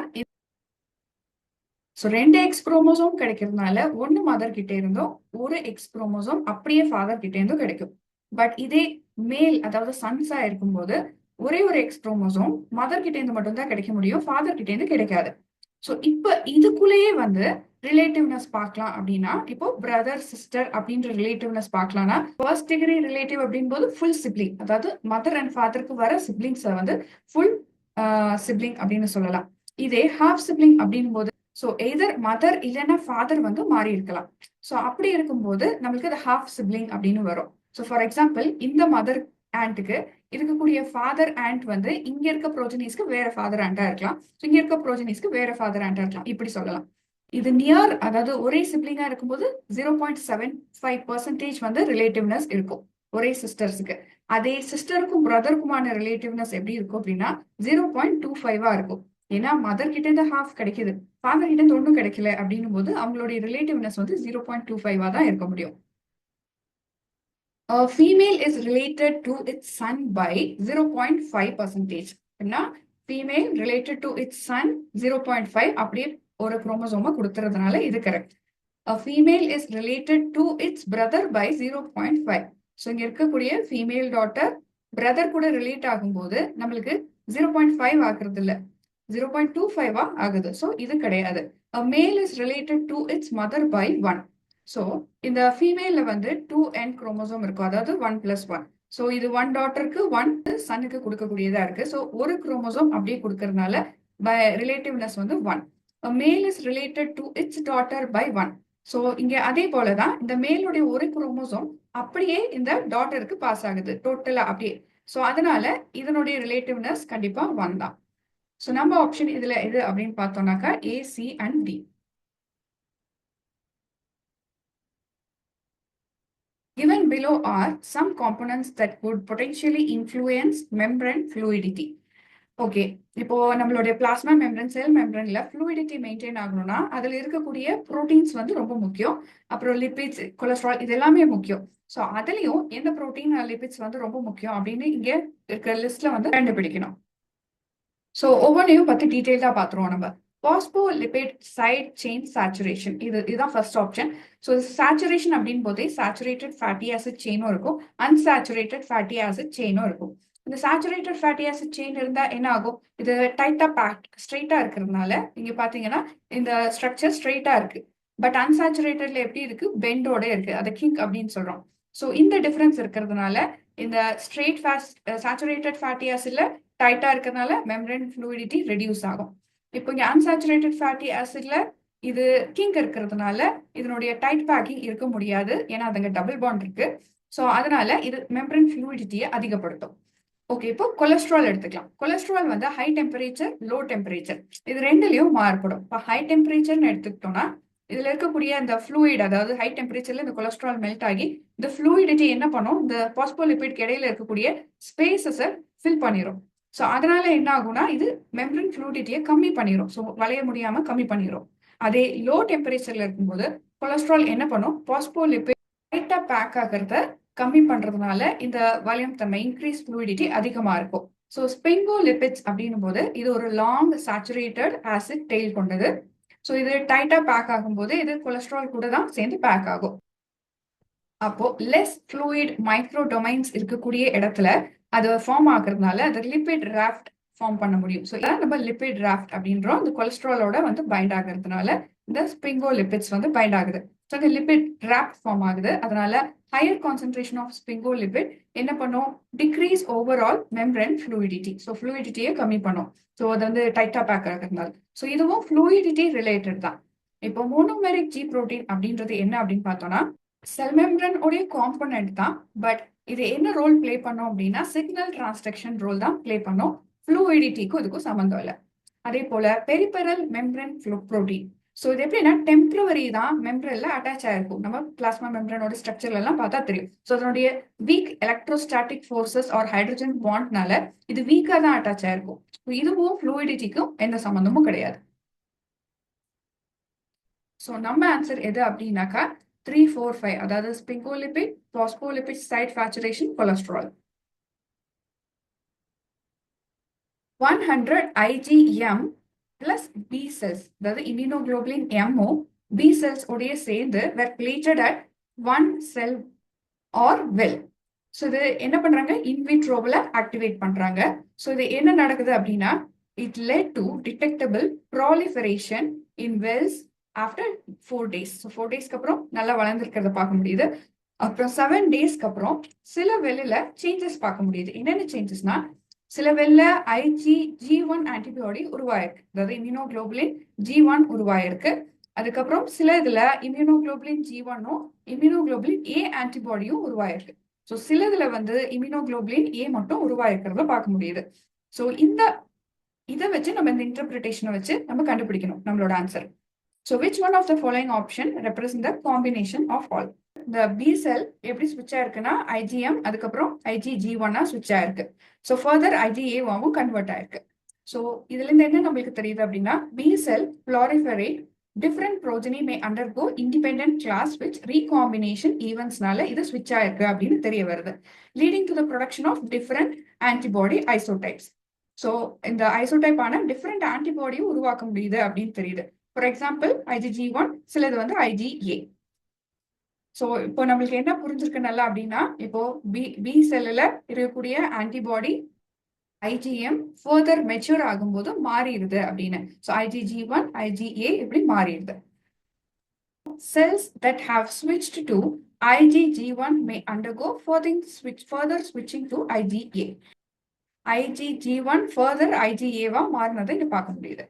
ஸோ 2 எக்ஸ் குரோமோசோம் கிடைக்கிறதுனால ஒன்னு மதர் கிட்ட இருந்தும் ஒரு எக்ஸ் குரோமோசோம் அப்படியே ஃபாதர் கிட்ட இருந்தும் கிடைக்கும். பட் இதே மேல் அதாவது சன்ஸா இருக்கும்போது ஒரே ஒரு எக்ஸ் குரோமோசோம் மதர் கிட்ட இருந்து மட்டும் தான் கிடைக்க முடியும், ஃபாதர் கிட்ட இருந்து கிடைக்காது. ஸோ இப்ப இதுக்குள்ளேயே வந்து ரிலேட்டிவ்னஸ் பார்க்கலாம். அப்படின்னா இப்போ பிரதர் சிஸ்டர் அப்படின்ற ரிலேட்டிவ்னஸ் பார்க்கலாம்னா ஃபர்ஸ்ட் டிகிரி ரிலேட்டிவ் அப்படின் போது ஃபுல் சிப்ளிங், அதாவது மதர் அண்ட் ஃபாதருக்கு வர சிப்ளிங்ஸை வந்து ஃபுல் சிப்ளிங் அப்படின்னு சொல்லலாம். இதே ஹாஃப் சிப்ளிங் அப்படின் போது ஸோ எதர் மதர் இல்லைன்னா ஃபாதர் வந்து மாறி இருக்கலாம். ஸோ அப்படி இருக்கும்போது நம்மளுக்கு அது ஹாஃப் சிப்ளிங் அப்படின்னு வரும். ஸோ ஃபார் எக்ஸாம்பிள் இந்த மதர் ஆண்ட்டுக்கு இருக்கக்கூடிய ஃபாதர் ஆண்ட் வந்து இங்க இருக்க ப்ரோஜனிஸ்க்கு வேற ஃபாதர் ஆண்டா இருக்கலாம், இங்க இருக்க ப்ரோஜனிஸ்க்கு வேற ஃபாதர் ஆண்டா இருக்கலாம், இப்படி சொல்லலாம். இது நியர் அதாவது ஒரே சிப்ளிங்கா இருக்கும்போது 0.75% வந்து ரிலேட்டிவ்னஸ் இருக்கும் ஒரே சிஸ்டர்ஸுக்கு. அதே சிஸ்டருக்கும் பிரதருக்குமான ரிலேட்டிவ்னஸ் எப்படி இருக்கும் அப்படின்னா 0.25 இருக்கும். ஏன்னா மதர் கிட்ட இருந்து ஹாஃப் கிடைக்குது, ஃபாதர் கிட்ட இருந்து ஒன்றும் கிடைக்கல அப்படின்னும் போது அவங்களுடைய ரிலேட்டிவ்னஸ் வந்து 0.25 தான் இருக்க முடியும். A female is related to its son by 0.5%. அப்படின்னா female related to its son 0.5 அப்படியே ஒரு குரோமோசோமா கொடுத்துறதுனால இது correct. A female is related to its brother by 0.5. So இங்க இருக்கக்கூடிய ஃபீமேல் டாட்டர் பிரதர் கூட ரிலேட் ஆகும்போது நம்மளுக்கு 0.5 ஆகுறது இல்லை, 0.25 ஆகுது. ஸோ இது கிடையாது. A male is related to its mother by 1. So இந்த ஃபீமேல்ல வந்து 2n குரோமோசோம் இருக்கும், அதாவது 1+1. ஸோ இது 1 டாட்டருக்கு 1 சனுக்கு கொடுக்கக்கூடியதா இருக்கு. ஸோ ஒரு குரோமோசோம் அப்படியே கொடுக்கறதுனால ரிலேட்டிவ்னஸ் வந்து 1. A male is related to its daughter by 1. So இங்க அதே போலதான் இந்த மேலுடைய ஒரு குரோமோசோம் அப்படியே இந்த டாட்டருக்கு பாஸ் ஆகுது டோட்டலா அப்படியே. ஸோ அதனால இதனுடைய ரிலேட்டிவ்னஸ் கண்டிப்பா 1 தான். ஸோ நம்ம ஆப்ஷன் இதுல எது அப்படின்னு பார்த்தோம்னாக்கா A, C and D. Given below are some components that could potentially influence membrane fluidity. Okay, இப்போ நம்மளுடைய பிளாஸ்மா மெம்பரன் செல் மெம்பரன்ல ஃப்ளூயிடிட்டி மெயின்டைன் ஆகணும்னா அதுல இருக்கக்கூடிய ப்ரோட்டீன்ஸ் வந்து ரொம்ப முக்கியம். அப்புறம் லிபிட்ஸ், கொலஸ்ட்ரால் இது எல்லாமே முக்கியம். ஸோ அதுலயும் எந்த ப்ரோட்டீன் லிபிட்ஸ் வந்து ரொம்ப முக்கியம் அப்படின்னு இங்க இருக்கிற லிஸ்ட்ல வந்து கண்டுபிடிக்கணும். ஸோ ஒவ்வொன்றையும் பத்தி டீட்டெயில்டா பார்த்துருவோம் நம்ம. பாஸ்போலிபிட் சைட் செயின் சேச்சுரேஷன் இதுதான் ஃபர்ஸ்ட் ஆப்ஷன். ஸோ சேச்சுரேஷன் அப்படின்னு போதே சேச்சுரேட்டட் ஃபேட்டி ஆசிட் செயினும் இருக்கும், அன்சேச்சுரேட்டட் ஃபேட்டி ஆசிட் செயினும் இருக்கும். இந்த சேச்சுரேட்டட் ஃபேட்டி ஆசிட் செயின் இருந்தா என்ன ஆகும், இது டைட்டா பேக்ட் ஸ்ட்ரெயிட்டா இருக்கிறதுனால இங்க பாத்தீங்கன்னா இந்த ஸ்ட்ரக்சர் ஸ்ட்ரெயிட்டா இருக்கு. பட் அன்சாச்சுரேட்டட்ல எப்படி இருக்கு, பெண்டோட இருக்கு, அதை கிங்க் அப்படின்னு சொல்றோம். ஸோ இந்த டிஃபரன்ஸ் இருக்கிறதுனால இந்த ஸ்ட்ரெயிட் சேச்சுரேட்டட் ஃபேட்டி ஆசிட்ல டைட்டா இருக்கிறதுனால மெம்பரேன் ஃப்ளூயிடிட்டி ரெடியூஸ் ஆகும். இப்போ இங்க அன்சாச்சுரேட்டட் ஃபேட்டி ஆசிட்ல இது கிங்க் இருக்கிறதுனால இதனுடைய டைட் பேக்கிங் இருக்க முடியாது, ஏன்னா அதுங்க டபுள் பாண்ட் இருக்கு. ஸோ அதனால இது மெம்பரேன் ஃப்ளூயிடிட்டியை அதிகப்படுத்தும். ஓகே, இப்போ கொலஸ்ட்ரால் எடுத்துக்கலாம். கொலஸ்ட்ரால் வந்து ஹை டெம்பரேச்சர், லோ டெம்பரேச்சர் இது ரெண்டுலயும் மாறுபடும். இப்போ ஹை டெம்பரேச்சர்னு எடுத்துக்கிட்டோம்னா இதுல இருக்கக்கூடிய இந்த ஃப்ளூயிட், அதாவது ஹை டெம்பரேச்சர்ல இந்த கொலஸ்ட்ரால் மெல்ட் ஆகி இந்த ஃப்ளூயிடிட்டி என்ன பண்ணும், இந்த பாஸ்போலிபிட்க்கு இடையில இருக்கக்கூடிய ஸ்பேசஸை ஃபில் பண்ணிடும். ஸோ அதனால என்ன ஆகும்னா இது மெம்பரேன் ஃப்ளூயிடிட்டியை கம்மி பண்ணிடும், ஸோ வளைய முடியாம கம்மி பண்ணிடும். அதே லோ டெம்பரேச்சர்ல இருக்கும்போது கொலஸ்ட்ரால் என்ன பண்ணும், பாஸ்போலிபிட் டைட்டா பேக் ஆகிறத கம்மி பண்றதுனால இந்த வலியம் தன்மை இன்க்ரீஸ் ஃப்ளூயிடிட்டி அதிகமா இருக்கும். ஸோ ஸ்பிங்கோலிபிட்ஸ் அப்படின்னும் போது இது ஒரு லாங் சேச்சுரேட்டட் ஆசிட் டெய்ல் கொண்டது. ஸோ இது டைட்டா பேக் ஆகும்போது இது கொலஸ்ட்ரால் கூட தான் சேர்ந்து பேக் ஆகும். அப்போ லெஸ் ஃப்ளூயிட் மைக்ரோ டொமைன்ஸ் இருக்கக்கூடிய இடத்துல அது ஃபார்ம் ஆகுறதுனால அது லிபிட் ராஃப்ட் ஃபார்ம் பண்ண முடியும். ஸோ இதான் நம்ம லிபிட் ராஃப்ட் அப்படின்றோம். இந்த கொலஸ்ட்ராலோட வந்து பைண்ட் ஆகுறதுனால இந்த ஸ்பிங்கோ லிபிட்ஸ் வந்து பைண்ட் ஆகுது. ஸோ இந்த லிபிட் ராஃப்ட் ஃபார்ம் ஆகுது. அதனால higher concentration of sphingo lipid என்ன பண்ணும், decrease overall membrane fluidity. So ஃப்ளூயிடிட்டியை கம்மி பண்ணும். ஸோ அது வந்து டைட்டா பேக் ஆகுறதுனால. ஸோ இதுவும் ஃப்ளூயிடிட்டி ரிலேட்டட் தான். இப்போ மோனோமெரிக் ஜி புரோட்டீன் அப்படின்றது என்ன அப்படின்னு பார்த்தோம்னா செல் மெம்பரன் உடைய காம்பனன்ட் தான். பட் இது என்ன ரோல் பிளே பண்ணும் அப்படின்னா சிக்னல் டிரான்ஸ்டக்ஷன் ரோல் தான் பிளே பண்ணும். ஃப்ளூயிடிட்டிக்கும் இதுக்கும் சம்மந்தம் இல்லை. அதே போல பெரிபெரல் மெம்பரன் புரோட்டீன். ஸோ இது எப்படின்னா டெம்பரவரி தான் மெம்பரன்ல அட்டாச் ஆயிருக்கும். நம்ம பிளாஸ்மா மெம்பரனோட ஸ்ட்ரக்சர்ல எல்லாம் பார்த்தா தெரியும். ஸோ அதனுடைய weak electrostatic forces or hydrogen பாண்ட்னால இது வீக்கா தான் அட்டாச் ஆயிருக்கும். இதுவும் ஃப்ளூயிடிட்டிக்கும் எந்த சம்மந்தமும் கிடையாது. ஸோ நம்ம ஆன்சர் எது அப்படின்னாக்கா 3, 4, 5, அதாவது sphingolipid, phospholipid, side saturation, cholesterol. 100 IgM plus B cells, அதாவது இம்யூனோகுளோபுலின் M B cells உடைய சேர்ந்து were plated at one cell or well. So இது என்ன பண்றாங்க, இன்விட்ரோவில் ஆக்டிவேட் பண்றாங்க. ஸோ இது என்ன நடக்குது அப்படின்னா it led to detectable proliferation in wells after 4 days. So 4 டேஸ்க்கு அப்புறம் நல்லா வளர்ந்துருக்கிறத பார்க்க முடியுது. அப்புறம் 7 டேஸ்க்கு அப்புறம் சில வெள்ளில சேஞ்சஸ் பார்க்க முடியுது. என்னென்ன சேஞ்சஸ்னா சில வெள்ள IgG1 ஆன்டிபாடி உருவாயிருக்கு, அதாவது இம்யூனோகுளோபுலின் G1 உருவாயிருக்கு. அதுக்கப்புறம் சில இதுல இம்யூனோகுளோபுலின் G1ம் இம்யூனோகுளோபுலின் A ஆன்டிபாடியும் உருவாயிருக்கு. ஸோ சில இதுல வந்து இம்யூனோகுளோபுலின் A மட்டும் உருவாயிருக்கிறத பார்க்க முடியுது. ஸோ இதை வச்சு நம்ம இந்த இன்டர்பிரிட்டேஷனை வச்சு நம்ம கண்டுபிடிக்கணும் நம்மளோட answer. So which one of the following option represent the combination of all? The B cell எப்படி switch ஆயிருக்குன்னா IgM அதுக்கப்புறம் IgG1 switch ஆயிருக்கு. So further IgA-வாவும் convert ஆயிருக்கு. So இதுல இருந்து என்ன நம்மளுக்கு தெரியுது அப்படின்னா B cell proliferate different progeny may undergo independent class switch recombination eventsனால இது switch ஆயிருக்கு அப்படின்னு தெரிய வருது, leading to the production of different antibody isotypes. So இந்த ஐசோடைப் ஆன டிஃப்ரெண்ட் ஆன்டிபாடியும் உருவாக்க முடியுது அப்படின்னு தெரியுது. ஃபார் எக்ஸாம்பிள் IgG1, சிலது வந்து IgA. ஸோ இப்போ நம்மளுக்கு என்ன புரிஞ்சிருக்கு நல்லா அப்படின்னா இப்போ பி செல்லுல இருக்கக்கூடிய ஆன்டிபாடி IgM ஃபர்தர் மெச்சூர் ஆகும்போது மாறிடுது அப்படின்னு. ஸோ IgG1, IgA இப்படி மாறிடுது. Cells that have switched to IgG1 may undergo further switching to IgA. IgG1 further IgA-வா மாறினதை இங்க பார்க்க முடியுது.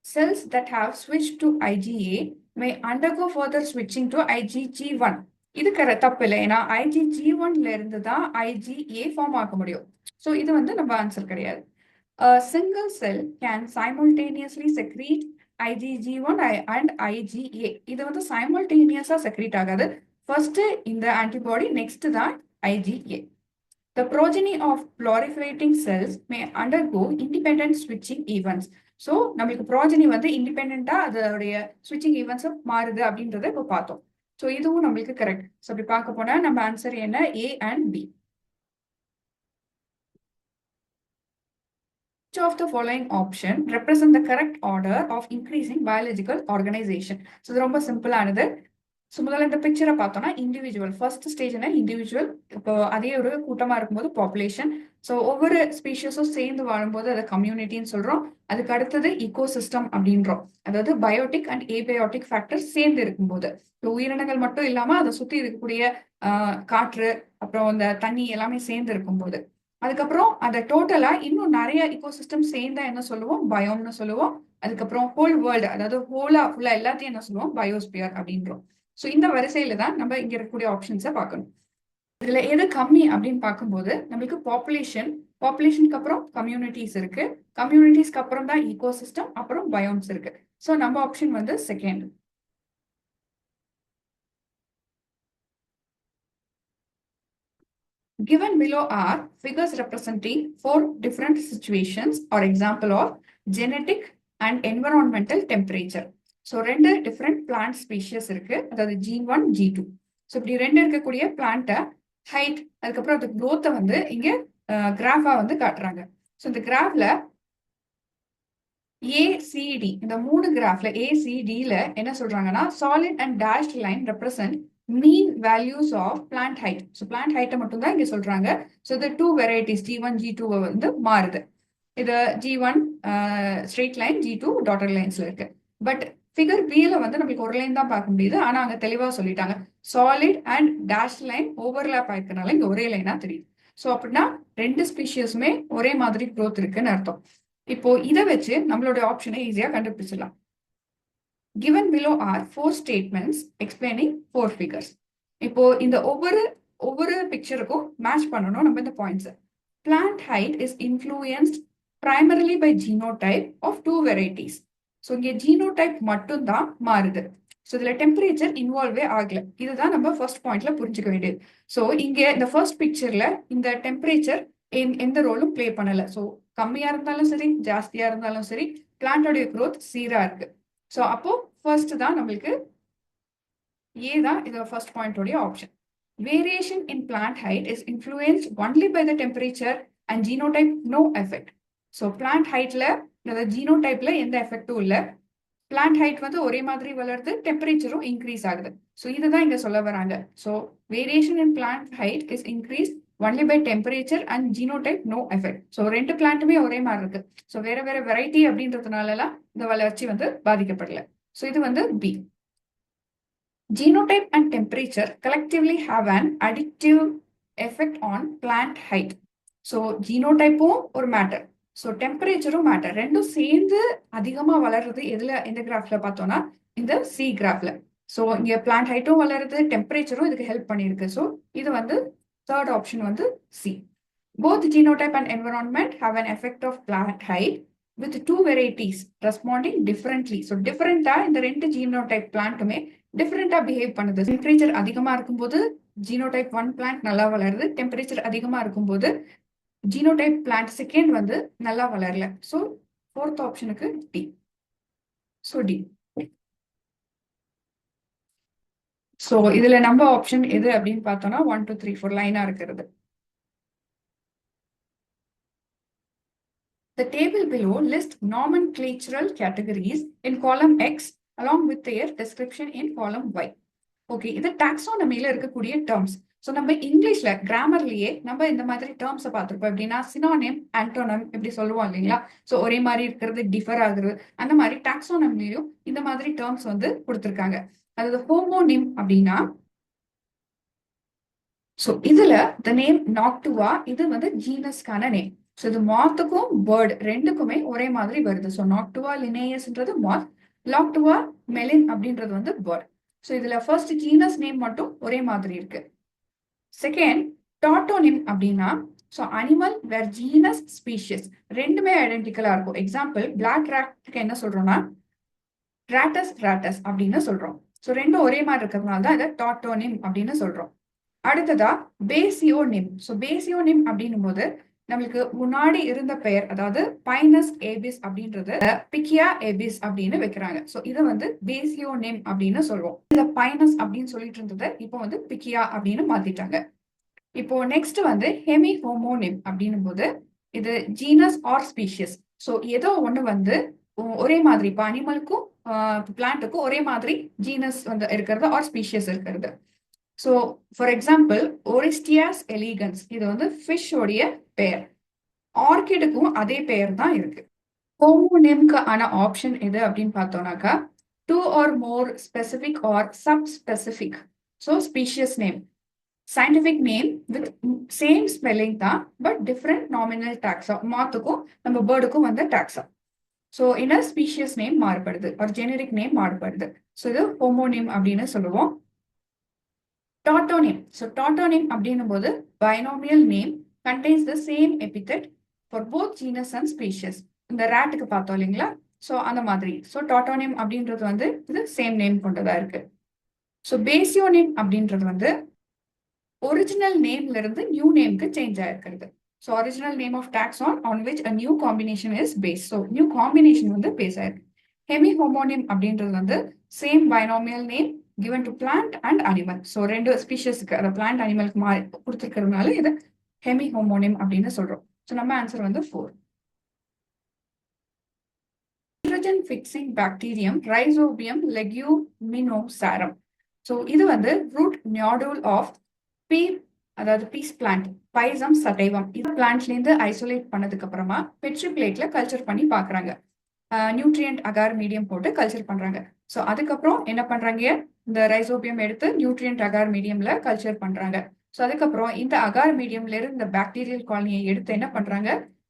Cells that have switched to IgA may undergo further switching to IgG1. இது தப்பு இல்லை, ஏன்னா IgG1ல இருந்து தான் IgA ஃபார்ம் ஆக முடியும். ஸோ இது வந்து நம்ம ஆன்சர் கிடையாது. A single cell can simultaneously secrete IgG1 and IgA. இது வந்து simultaneous-ஆ secrete ஆகாது. ஃபர்ஸ்ட் இந்த ஆன்டிபாடி நெக்ஸ்ட் தான் IgA. The progeny of proliferating cells may undergo independent switching events. So நம்மளுக்கு ப்ராஜனி வந்து இண்டிபெண்டா அதோடைய ஸ்விட்சிங் ஈவெண்ட்ஸ் மாறுது அப்படின்றத இப்போ பார்த்தோம். ஸோ இதுவும் நம்மளுக்கு கரெக்ட். ஸோ அப்படி பார்க்க போனா நம்ம ஆன்சர் என்ன, A and B. Which of the following option represent the correct order of increasing biological organization? So இது ரொம்ப சிம்பிளானது. ஸோ முதல்ல இந்த பிக்சரை பார்த்தோம்னா இண்டிவிஜுவல் ஃபர்ஸ்ட் ஸ்டேஜ்னா இண்டிவிஜுவல், இப்போ அதே ஒரு கூட்டமா இருக்கும்போது பாப்புலேஷன். ஸோ ஒவ்வொரு ஸ்பீஷஸும் சேர்ந்து வாழும்போது அதை கம்யூனிட்டின்னு சொல்றோம். அதுக்கு அடுத்தது இக்கோசிஸ்டம் அப்படின்றோம், அதாவது பயோட்டிக் அண்ட் ஏபயோட்டிக் ஃபேக்டர் சேர்ந்து இருக்கும்போது. உயிரினங்கள் மட்டும் இல்லாம அதை சுத்தி இருக்கக்கூடிய காற்று அப்புறம் அந்த தண்ணி எல்லாமே சேர்ந்து இருக்கும்போது. அதுக்கப்புறம் அதை டோட்டலா இன்னும் நிறைய இக்கோசிஸ்டம் சேர்ந்தா என்ன சொல்லுவோம், பயோம்னு சொல்லுவோம். அதுக்கப்புறம் ஹோல் வேர்ல்டு, அதாவது ஹோலா ஃபுல்லா எல்லாத்தையும் என்ன சொல்லுவோம், பயோஸ்பியர் அப்படின்றோம். ஸோ இந்த வரிசையில தான் நம்ம இங்க இருக்கக்கூடிய ஆப்ஷன்ஸை பார்க்கணும். இதுல எது கம்மி அப்படின்னு பார்க்கும்போது நம்மளுக்கு பாப்புலேஷனுக்கு அப்புறம் கம்யூனிட்டிஸ் இருக்கு, கம்யூனிட்டிஸ்க்கு அப்புறம் தான் ஈகோசிஸ்டம், அப்புறம் பயோம்ஸ் இருக்கு. ஸோ நம்ம ஆப்ஷன் வந்து second. Given below are figures representing 4 different situations or example of genetic and environmental temperature. So 2 different plant species இருக்கு, அதாவது G1, G2. ஸோ இப்படி 2 இருக்கக்கூடிய பிளான்ட்டை ஹைட் அதுக்கப்புறம் அது க்ரோத்தை வந்து இங்க கிராஃபா வந்து காட்டுறாங்க. ஸோ இந்த கிராஃப்ல ஏசிடி இந்த 3 கிராஃப்ல ஏசிடில என்ன சொல்றாங்கன்னா solid and dashed line represent mean values of plant height. So plant ஹைட்டை மட்டும் தான் இங்க சொல்றாங்க. ஸோ இது 2 வெரைட்டிஸ் G1 G2 வந்து மாறுது. இது G1 straight line, G2 daughter லைன்ஸ்ல இருக்கு. பட் ஃபிகர் பில வந்து நம்மளுக்கு ஒரு லைன் தான் பார்க்க முடியுது. ஆனா அங்க தெளிவா சொல்லிட்டாங்க solid and dash line overlap ஆயிருக்கனால இங்க ஒரே லைனா தெரியுது. ஸோ அப்படின்னா ரெண்டு ஸ்பீஷியஸுமே ஒரே மாதிரி க்ரோத் இருக்குன்னு அர்த்தம். இப்போ இதை வச்சு நம்மளோட ஆப்ஷனை ஈஸியா கண்டுபிடிச்சிடலாம். given below are 4 statements explaining 4 figures. இப்போ இந்த ஒவ்வொரு பிக்சருக்கும் மேட்ச் பண்ணணும் நம்ம இந்த points. Plant height is influenced primarily by genotype of 2 varieties. So இங்கே ஜீனோடைப் மட்டும் தான் மாறுது. ஸோ இதுல டெம்பரேச்சர் இன்வால்வே ஆகல. இதுதான் நம்ம ஃபர்ஸ்ட் பாயிண்ட்ல புரிஞ்சுக்க வேண்டியது. ஸோ இங்க இந்த ஃபர்ஸ்ட் பிக்சர்ல இந்த டெம்பரேச்சர் எந்த ரோலும் பிளே பண்ணல. ஸோ கம்மியா இருந்தாலும் சரி ஜாஸ்தியா இருந்தாலும் சரி பிளான்டோடைய க்ரோத் சீரா இருக்கு. ஸோ அப்போ ஃபர்ஸ்ட் தான் நம்மளுக்கு ஏ தான் இதோட ஃபர்ஸ்ட் பாயிண்டோடைய option. Variation in plant height is influenced only by the temperature and genotype no effect. So plant ஹைட்ல ஜீனோடைப்ல எந்த எஃபெக்டும் இல்லை. பிளான்ட் ஹைட் வந்து ஒரே மாதிரி வளருது, டெம்பரேச்சரும் இன்க்ரீஸ் ஆகுது. ஸோ இதுதான் இங்க சொல்ல வராங்க. So variation in plant height is increase only by temperature and genotype no effect. So ரெண்டு பிளான்ட்டுமே ஒரே மாதிரி இருக்கு. ஸோ வேற வேற வெரைட்டி அப்படின்றதுனாலலாம் இந்த வளர்ச்சி வந்து பாதிக்கப்படல. ஸோ இது வந்து B. Genotype and temperature collectively have an additive effect on plant height. So genotype-உம் ஒரு மேட்டர், ஸோ டெம்பரேச்சரும் மேட்டர். ரெண்டும் சேர்ந்து அதிகமா வளருது எதுல, எந்த கிராஃப்ல பார்த்தோம்னா இந்த சி கிராஃப்ல. ஸோ இங்க பிளான்ட் ஹைட்டும் வளருது, டெம்பரேச்சரும் இதுக்கு ஹெல்ப் பண்ணியிருக்கு. ஸோ இது வந்து தேர்ட் ஆப்ஷன் வந்து C. Both genotype and environment have an effect of plant height with 2 varieties responding differently. So different-ஆ இந்த ரெண்டு ஜீனோடைப் பிளான்ட்டுமே டிஃபரெண்டா பிஹேவ் பண்ணுது. டெம்பரேச்சர் அதிகமா இருக்கும்போது ஜீனோடைப் 1 பிளான்ட் நல்லா வளருது, டெம்பரேச்சர் அதிகமா இருக்கும்போது ஜீனோடைப் பிளான்ட் செகண்ட் வந்து நல்லா வளரல. ஸோ ஃபோர்த் ஆப்ஷனுக்கு டி. So D. ஸோ இதுல நம்ம ஆப்ஷன் எது அப்படின்னு பார்த்தோம்னா 1 2 3 4 லைனா இருக்கிறது. The table below lists nomenclatural categories in column X along with their description in column Y. Okay, இது டாக்ஸானமில இருக்கக்கூடிய டேர்ம்ஸ். ஸோ நம்ம இங்கிலீஷ்ல கிராமர்லயே நம்ம இந்த மாதிரி டேர்ம்ஸை பார்த்துருப்போம். எப்படின்னா சினானிம், ஆன்டோனம் இப்படி சொல்லுவோம் இல்லைங்களா. ஸோ ஒரே மாதிரி இருக்கிறது, டிஃபர் ஆகுறது, அந்த மாதிரி டாக்ஸானமிலையும் இந்த மாதிரி டேர்ம்ஸ் வந்து கொடுத்துருக்காங்க. அதாவது ஹோமோனிம் அப்படின்னா, ஸோ இதுல த நேம் நாக்டுவா இது வந்து ஜீனஸ்கான நேம். ஸோ இது மாத்துக்கும் பேர்டு ரெண்டுக்குமே ஒரே மாதிரி வருது. ஸோ நாக்டுவா லினேயஸ்ன்றது மாத், லாக்டுவா மெலின் அப்படின்றது வந்து பேர்ட். ஸோ இதுல ஃபர்ஸ்ட் ஜீனஸ் நேம் மட்டும் ஒரே மாதிரி இருக்கு. செகண்ட் டாட்டோனிம் அப்படின்னா, ஸோ அனிமல் வேர் ஜீனஸ் ஸ்பீஷியஸ் ரெண்டுமே ஐடென்டிக்கலா இருக்கும். எக்ஸாம்பிள் பிளாக் ரேட்க்கு என்ன சொல்றோம்னா ராட்டஸ் ராட்டஸ் அப்படின்னு சொல்றோம். ஸோ ரெண்டும் ஒரே மாதிரி இருக்கிறதுனால தான் இதை டாட்டோனிம் அப்படின்னு சொல்றோம். அடுத்ததா பேசியோனிம். ஸோ பேசியோனிம் அப்படின்னும் போது நம்மளுக்கு முன்னாடி இருந்த பெயர், அதாவது பைனஸ் ஏபிஸ் அப்படின்றது பிக்கியா ஏபிஸ் அப்படின்னு வைக்கிறாங்க. ஸோ இதை வந்து பேசியோனிம் அப்படின்னு சொல்லுவோம். இந்த பைனஸ் அப்படின்னு சொல்லிட்டு இருந்ததை இப்போ வந்து பிக்கியா அப்படின்னு மாத்திட்டாங்க. இப்போ நெக்ஸ்ட் வந்து ஹெமி ஹோமோனிம் அப்படின்னும் போது இது ஜீனஸ் ஆர் ஸ்பீஷியஸ். ஸோ ஏதோ ஒன்று வந்து ஒரே மாதிரி, இப்போ அனிமலுக்கும் பிளான்ட்டுக்கும் ஒரே மாதிரி ஜீனஸ் வந்து இருக்கிறது ஆர் ஸ்பீஷியஸ் இருக்கிறது. ஸோ ஃபார் எக்ஸாம்பிள் ஓரிஸ்டியாஸ் எலிகன்ஸ் இது வந்து ஃபிஷ்ஷோடைய பெயர். ஆர்கிடுக்கும் அதே பெயர் தான் இருக்கு. ஹோமோனிம்க்கு ஆன ஆப்ஷன் எது அப்படின்னு பார்த்தோம்னாக்கா 2 or more specific or subspecific. So species name, scientific name with same spelling தான் பட் டிஃப்ரெண்ட் நாமினல் டாக்ஸா. மாத்துக்கும் நம்ம பேர்டுக்கும் வந்த டாக்ஸா. ஸோ இன்ன ஸ்பீஷியஸ் நேம் மாறுபடுது ஒரு ஜெனரிக் நேம் மாறுபடுது. ஸோ இது ஹோமோனிம் அப்படின்னு சொல்லுவோம். டாட்டோனிம். ஸோ டாட்டோனிம் அப்படின்னும் போது binomial name contains the same epithet for both genus and species. இந்த ரேட்டுக்கு பார்த்தோம் இல்லைங்களா. ஸோ அந்த மாதிரி. ஸோ டாட்டோனிம் அப்படின்றது வந்து இது சேம் நேம் கொண்டதா இருக்கு. ஸோ பேசியோனிம் அப்படின்றது வந்து ஒரிஜினல் நேம்ல இருந்து நியூ நேம்க்கு சேஞ்ச் ஆயிருக்கிறது. So original name of taxon on which a new combination is base. So new combination வந்து பேஸ் ஆயிருக்கு. ஹெமி ஹோமோனிம் அப்படின்றது வந்து same binomial name given to plant and animal. So ரெண்டு ஸ்பீஷியஸ்க்கு அந்த பிளான்ட் அனிமலுக்கு மாறி கொடுத்துருக்கிறதுனால இது ஹெமி ஹோமோனிம் அப்படின்னு சொல்றோம். ஸோ நம்ம ஆன்சர் வந்து 4. nitrogen fixing bacterium Rhizobium leguminosarum. So இது வந்து ரூட் நியாடூல் ஆஃப் பீ, அதாவது பீஸ் பிளான்ட் பைசம் சடைவம். இந்த பிளான்ட்ல இருந்து ஐசோலேட் பண்ணதுக்கு அப்புறமா பெட்ரி பிளேட்ல கல்ச்சர் பண்ணி பாக்குறாங்க. நியூட்ரியன்ட் அகார் மீடியம் போட்டு கல்ச்சர் பண்றாங்க. ஸோ அதுக்கப்புறம் என்ன பண்றாங்க, இந்த ரைசோபியம் எடுத்து நியூட்ரியன்ட் அகார் மீடியம்ல கல்ச்சர் பண்றாங்க. ஸோ அதுக்கப்புறம் இந்த அகார் மீடியம்ல இருந்து இந்த பாக்டீரியல் காலனியை எடுத்து என்ன பண்றாங்க,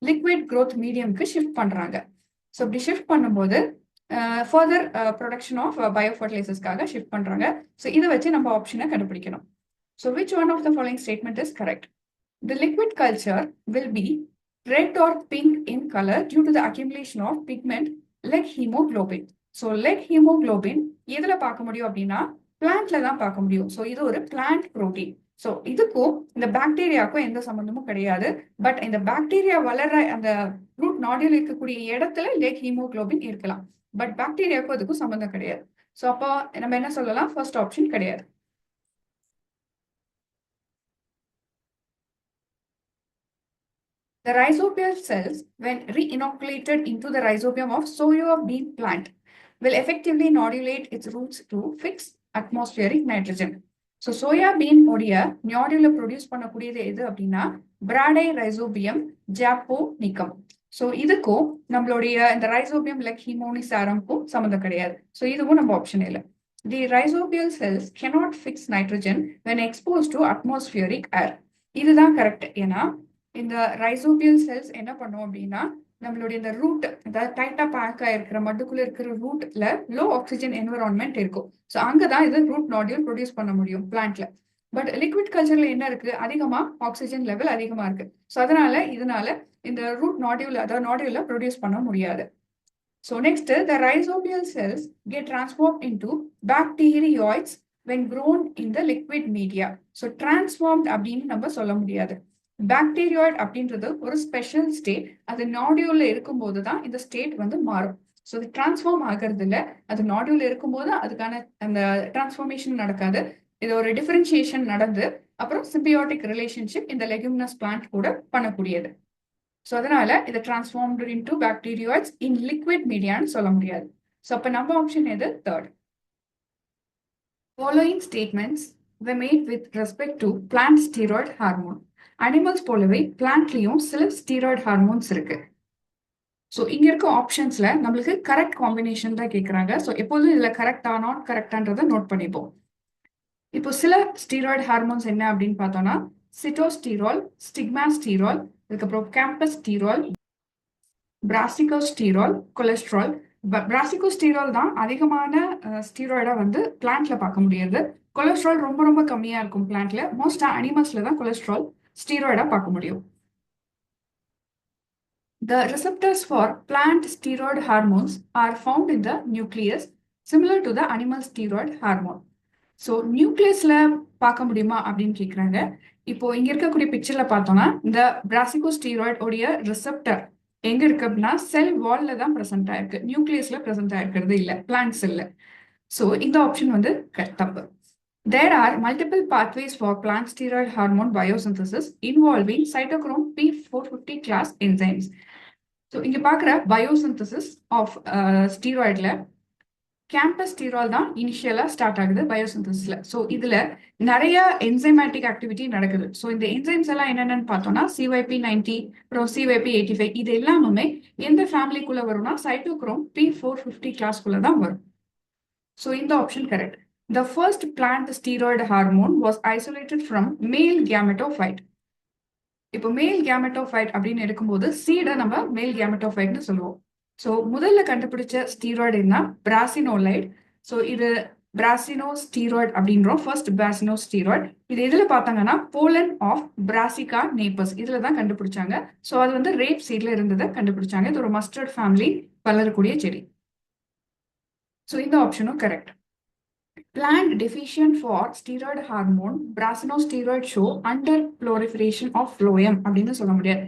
லிக்விட் growth மீடியம்க்கு ஷிஃப்ட் பண்றாங்க. ஸோ இப்படி ஷிஃப்ட் பண்ணும்போது ஃபர்தர் ப்ரொடக்ஷன் ஆஃப் பயோஃபர்டிலைசர்ஸ்க்காக ஷிஃப்ட் பண்றாங்க. ஸோ இதை வச்சு நம்ம ஆப்ஷனை கண்டுபிடிக்கணும். So which one of the following statement is correct? The liquid culture will be red or pink in color due to the accumulation of pigment like hemoglobin. So like hemoglobin எதுல பார்க்க முடியும் அப்படின்னா பிளான்ட்ல தான் பார்க்க முடியும். ஸோ இது ஒரு plant protein. So இதுக்கும் இந்த பாக்டீரியாவுக்கும் எந்த சம்பந்தமும் கிடையாது. பட் இந்த பாக்டீரியா வளர அந்த ரூட் நாடியில் இருக்கக்கூடிய இடத்துல லேக் ஹீமோகுளோபின் இருக்கலாம். பட் பாக்டீரியாவுக்கும் அதுக்கும் சம்பந்தம் கிடையாது. ஸோ அப்போ நம்ம என்ன சொல்லலாம், ஃபர்ஸ்ட் ஆப்ஷன் கிடையாது. The rhizobial cells, when re-inoculated into the rhizobium of soya bean plant, will effectively nodulate its roots to fix atmospheric nitrogen. So soya bean உடைய நியாடியூல ப்ரொடியூஸ் பண்ணக்கூடியது எது அப்படின்னா பிராடை ரைசோபியம் ஜாப்போனிகம். ஸோ இதுக்கும் நம்மளுடைய இந்த ரைசோபியம் லெக் ஹீமோனிசாரம்க்கும் சம்மந்தம் கிடையாது. ஸோ இதுவும் நம்ம ஆப்ஷன் இல்லை. The rhizobial cells cannot fix nitrogen when exposed to atmospheric air. இதுதான் கரெக்ட். ஏன்னா இந்த ரைசோபியல் செல்ஸ் என்ன பண்ணும் அப்படின்னா நம்மளுடைய இந்த ரூட், அதாவது டைட்டா பேக் ஆயிருக்கிற மட்டுக்குள்ள இருக்கிற ரூட்ல லோ ஆக்சிஜன் என்விரான்மெண்ட் இருக்கும். ஸோ அங்கதான் இது ரூட் நாடியூல் ப்ரொடியூஸ் பண்ண முடியும் பிளான்ட்ல. பட் லிக்விட் கல்ச்சர்ல என்ன இருக்கு, அதிகமா ஆக்சிஜன் லெவல் அதிகமா இருக்கு. ஸோ இதனால இந்த ரூட் நாடியூல், அதாவது நாடியூல ப்ரொடியூஸ் பண்ண முடியாது. So next, the rhizobial cells get transformed into bacterioids when grown in the liquid media. So transformed அப்படின்னு நம்ம சொல்ல முடியாது. பாக்டீரியாய்ட் அப்படின்றது ஒரு ஸ்பெஷல் ஸ்டேட். அது நாடியூல்ல இருக்கும்போது தான் இந்த ஸ்டேட் வந்து மாறும். ஸோ இது டிரான்ஸ்ஃபார்ம் ஆகிறது இல்லை, அது நாடியூல்ல இருக்கும்போது அதுக்கான அந்த டிரான்ஸ்ஃபார்மேஷன் நடக்காது. இது ஒரு டிஃபரன்சியேஷன் நடந்து அப்புறம் சிம்பியோட்டிக் ரிலேஷன்ஷிப் இந்த லெகுமினஸ் பிளான்ட் கூட பண்ணக்கூடியது. ஸோ அதனால இதை டிரான்ஸ்ஃபார்ம்டு இன்டு பாக்டீரியாய்ட்ஸ் இன் லிக்விட் மீடியான்னு சொல்ல முடியாது. ஸோ அப்போ நம்ம ஆப்ஷன் எது, third. Following statements were made with respect to plant steroid hormone. Animals போலவே பிளான்ட்லயும் சில ஸ்டீராய்டு ஹார்மோன்ஸ் இருக்கு. ஸோ இங்க இருக்க ஆப்ஷன்ஸ்ல நம்மளுக்கு கரெக்ட் காம்பினேஷன் தான் கேட்கறாங்க. ஸோ எப்போதும் இதுல கரெக்டா நாட் கரெக்டான்றதை நோட் பண்ணிப்போம். இப்போ சில ஸ்டீராய்டு ஹார்மோன்ஸ் என்ன அப்படின்னு பார்த்தோம்னா சிட்டோஸ்டீரால், ஸ்டிக்மாஸ்டீரால், அதுக்கப்புறம் கேம்பஸ்டீரால், பிராசிகோஸ்டீரால், கொலஸ்ட்ரால். பிராசிகோஸ்டீரால் தான் அதிகமான ஸ்டீராய்டா வந்து பிளான்ட்ல பார்க்க முடியாது. கொலஸ்ட்ரால் ரொம்ப ரொம்ப கம்மியா இருக்கும் பிளான்ட்ல. மோஸ்டா அனிமல்ஸ்ல தான் கொலஸ்ட்ரால் ஸ்டீராய்டா பார்க்க முடியும். The receptors for plant steroid hormones are found in the nucleus, similar to the animal steroid hormone. So நியூக்ளியஸ்ல பார்க்க முடியுமா அப்படின்னு கேட்குறாங்க. இப்போ இங்க இருக்கக்கூடிய பிக்சர்ல பார்த்தோம்னா இந்த பிராசிகோஸ்டீராய்ட் உடைய ரிசெப்டர் எங்க இருக்கு அப்படின்னா செல் வால்ல தான் பிரசன்ட் ஆயிருக்கு, நியூக்ளியஸ்ல பிரசன்ட் ஆயிருக்கிறது இல்ல, பிளான்ட் செல்ல. ஸோ இந்த ஆப்ஷன் வந்து தப்பு. There are multiple pathways for plant steroid hormone biosynthesis involving cytochrome P450 class enzymes. So இங்க பார்க்குற biosynthesis of steroidல கேம்பஸ்டீரால் தான் இனிஷியலா ஸ்டார்ட் ஆகுது பயோசிந்தசிஸ்ல. ஸோ இதுல நிறைய என்சைமேட்டிக் ஆக்டிவிட்டி நடக்குது. ஸோ இந்த என்சைம்ஸ் எல்லாம் என்னென்னு பார்த்தோம்னா CYP90, அப்புறம் CYP85, இது எல்லாமே எந்த ஃபேமிலிக்குள்ள வரும்னா சைட்டோக்ரோம் P450 கிளாஸ்க்குள்ள தான் வரும். ஸோ இந்த option correct. The first plant steroid hormone was isolated from male gametophyte. இப்போ மேல் கேமெட்டோஃபைட் அப்படின்னு எடுக்கும்போது சீடை நம்ம மேல் கேமெட்டோஃபைட்னு சொல்லுவோம். ஸோ முதல்ல கண்டுபிடிச்ச ஸ்டீராய்டுனா பிராசினோலைட். ஸோ இது பிராசினோ ஸ்டீராய்டு அப்படின்றோம், ஃபர்ஸ்ட் பிராசினோ ஸ்டீராய்டு. இது எதுல பார்த்தாங்கன்னா போலன் ஆஃப் பிராசிகா நேப்பஸ் இதுல தான் கண்டுபிடிச்சாங்க. ஸோ அது வந்து ரேப் சீட்ல இருந்ததை கண்டுபிடிச்சாங்க. இது ஒரு மஸ்டர்ட் ஃபேமிலி வளரக்கூடிய செடி. ஸோ இந்த ஆப்ஷனும் correct. Plant deficient for steroid hormone brasinosteroid show under proliferation of phloem அப்படின்னு சொல்ல முடியாது.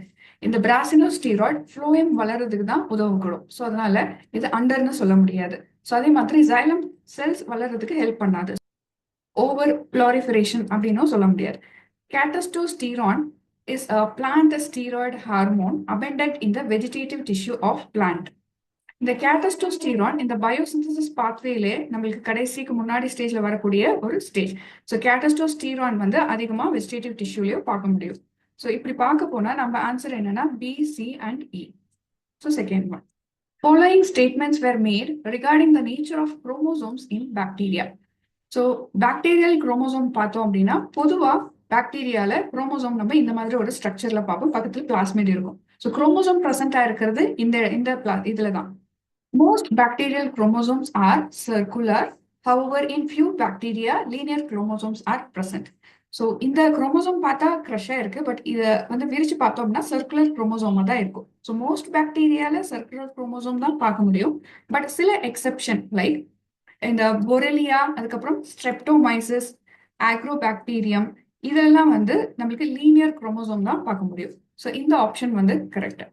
இந்த brasinosteroid phloem வளர்றதுக்கு தான் உதவக்கூடும். ஸோ அதனால இது அண்டர்னு சொல்ல முடியாது. ஸோ அதே மாதிரி xylem செல்ஸ் வளர்றதுக்கு ஹெல்ப் பண்ணாது. ஓவர் proliferation அப்படின்னும் சொல்ல முடியாது. Catostosterone is a plant steroid hormone abundant in the vegetative tissue of plant. இந்த கேட்டஸ்டோஸ்டீரான் இந்த பயோசிந்தசிஸ் பாத்வேலே நம்மளுக்கு கடைசிக்கு முன்னாடி ஸ்டேஜ்ல வரக்கூடிய ஒரு ஸ்டேஜ். ஸோ கேட்டஸ்டோஸ்டீரான் வந்து அதிகமா வெஜிடேட்டிவ் டிஷ்யூலயும் பார்க்க முடியும். ஸோ இப்படி பார்க்க போனா நம்ம ஆன்சர் என்னன்னா B, C and E. So second one. Following statements were made regarding the nature of chromosomes in bacteria. So bacterial chromosome பார்த்தோம் அப்படின்னா பொதுவா பாக்டீரியால குரோமோசோம் நம்ம இந்த மாதிரி ஒரு ஸ்ட்ரக்சர்ல பார்ப்போம், பக்கத்துல பிளாஸ்மிட் இருக்கும். ஸோ குரோமோசோம் பிரசன்டா இருக்கிறது இதுல தான். Most bacterial chromosomes are circular. However, in few bacteria, linear chromosomes are present. So இந்த குரோமோசோம் பார்த்தா க்ரஷ்ஷா இருக்கு, பட் இதை வந்து விரிச்சு பார்த்தோம்னா சர்க்குலர் குரோமோசோமா தான் இருக்கும். ஸோ மோஸ்ட் பாக்டீரியால சர்க்குலர் குரோமோசோம் தான் பார்க்க முடியும். பட் சில எக்ஸெப்ஷன் லைக் இந்த பொரெலியா, அதுக்கப்புறம் ஸ்ட்ரெப்டோமைசிஸ், ஆக்ரோபாக்டீரியம், இதெல்லாம் வந்து நம்மளுக்கு லீனியர் குரோமோசோம் தான் பார்க்க முடியும். ஸோ இந்த ஆப்ஷன் வந்து correct.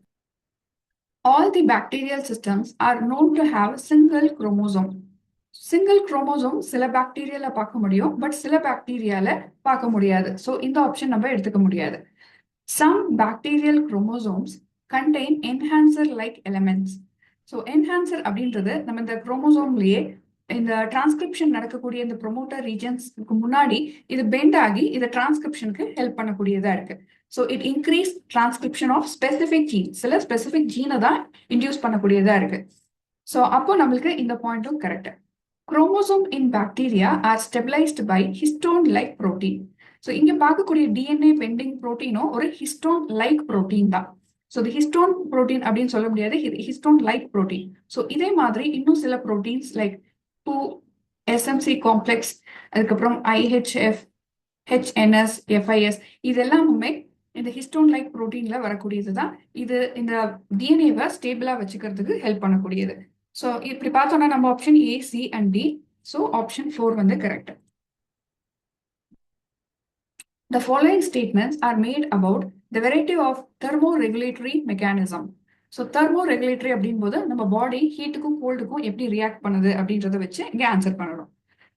All the bacterial systems are known to have single chromosome. Single chromosome சில பாக்டீரியால பார்க்க முடியும், பட் சில பாக்டீரியால பார்க்க முடியாது. ஸோ இந்த ஆப்ஷன் நம்ம எடுத்துக்க முடியாது. Some bacterial chromosomes contain enhancer-like elements. So enhancer அப்படின்றது நம்ம இந்த குரோமோசோம்லயே இந்த டிரான்ஸ்கிரிப்ஷன் நடக்கக்கூடிய இந்த ப்ரொமோட்டர் ரீஜன்ஸ்க்கு முன்னாடி இது பெண்ட் ஆகி இது டிரான்ஸ்கிரிப்ஷனுக்கு ஹெல்ப் பண்ணக்கூடியதா இருக்கு. So it increase transcription of specific gene, சில ஸ்பெசிஃபிக் ஜீனை தான் இன்டியூஸ் பண்ணக்கூடியதா இருக்கு. ஸோ அப்போ நம்மளுக்கு இந்த பாயிண்ட்டும் correct. Chromosome in bacteria are stabilised by histone like protein. So இங்க பார்க்கக்கூடிய டிஎன்ஏ பெண்டிங் புரோட்டீனும் ஒரு ஹிஸ்டோன் லைக் புரோட்டீன் தான். ஸோ இது ஹிஸ்டோன் புரோட்டீன் அப்படின்னு சொல்ல முடியாது, ஹிஸ்டோன் லைக் புரோட்டீன். ஸோ இதே மாதிரி இன்னும் சில புரோட்டீன்ஸ் லைக் 2SMC காம்ப்ளெக்ஸ், அதுக்கப்புறம் IHF, HNS, FIS, இதெல்லாமுமே இந்த ஹிஸ்டோன் லைக் புரோட்டீன்ல வரக்கூடியது தான். இது இந்த டிஎன்ஏவை ஸ்டேபிளா வச்சுக்கிறதுக்கு ஹெல்ப் பண்ணக்கூடியது. ஸோ இப்படி பார்த்தோம்னா நம்ம option A, C and D. So option 4 வந்து correct. The following statements are made about the variety of thermoregulatory mechanism. So thermoregulatory அப்படின் போது நம்ம பாடி ஹீட்டுக்கும் கோல்டுக்கும் எப்படி ரியாக்ட் பண்ணுது அப்படின்றத வச்சு இங்கே ஆன்சர் பண்ணணும்.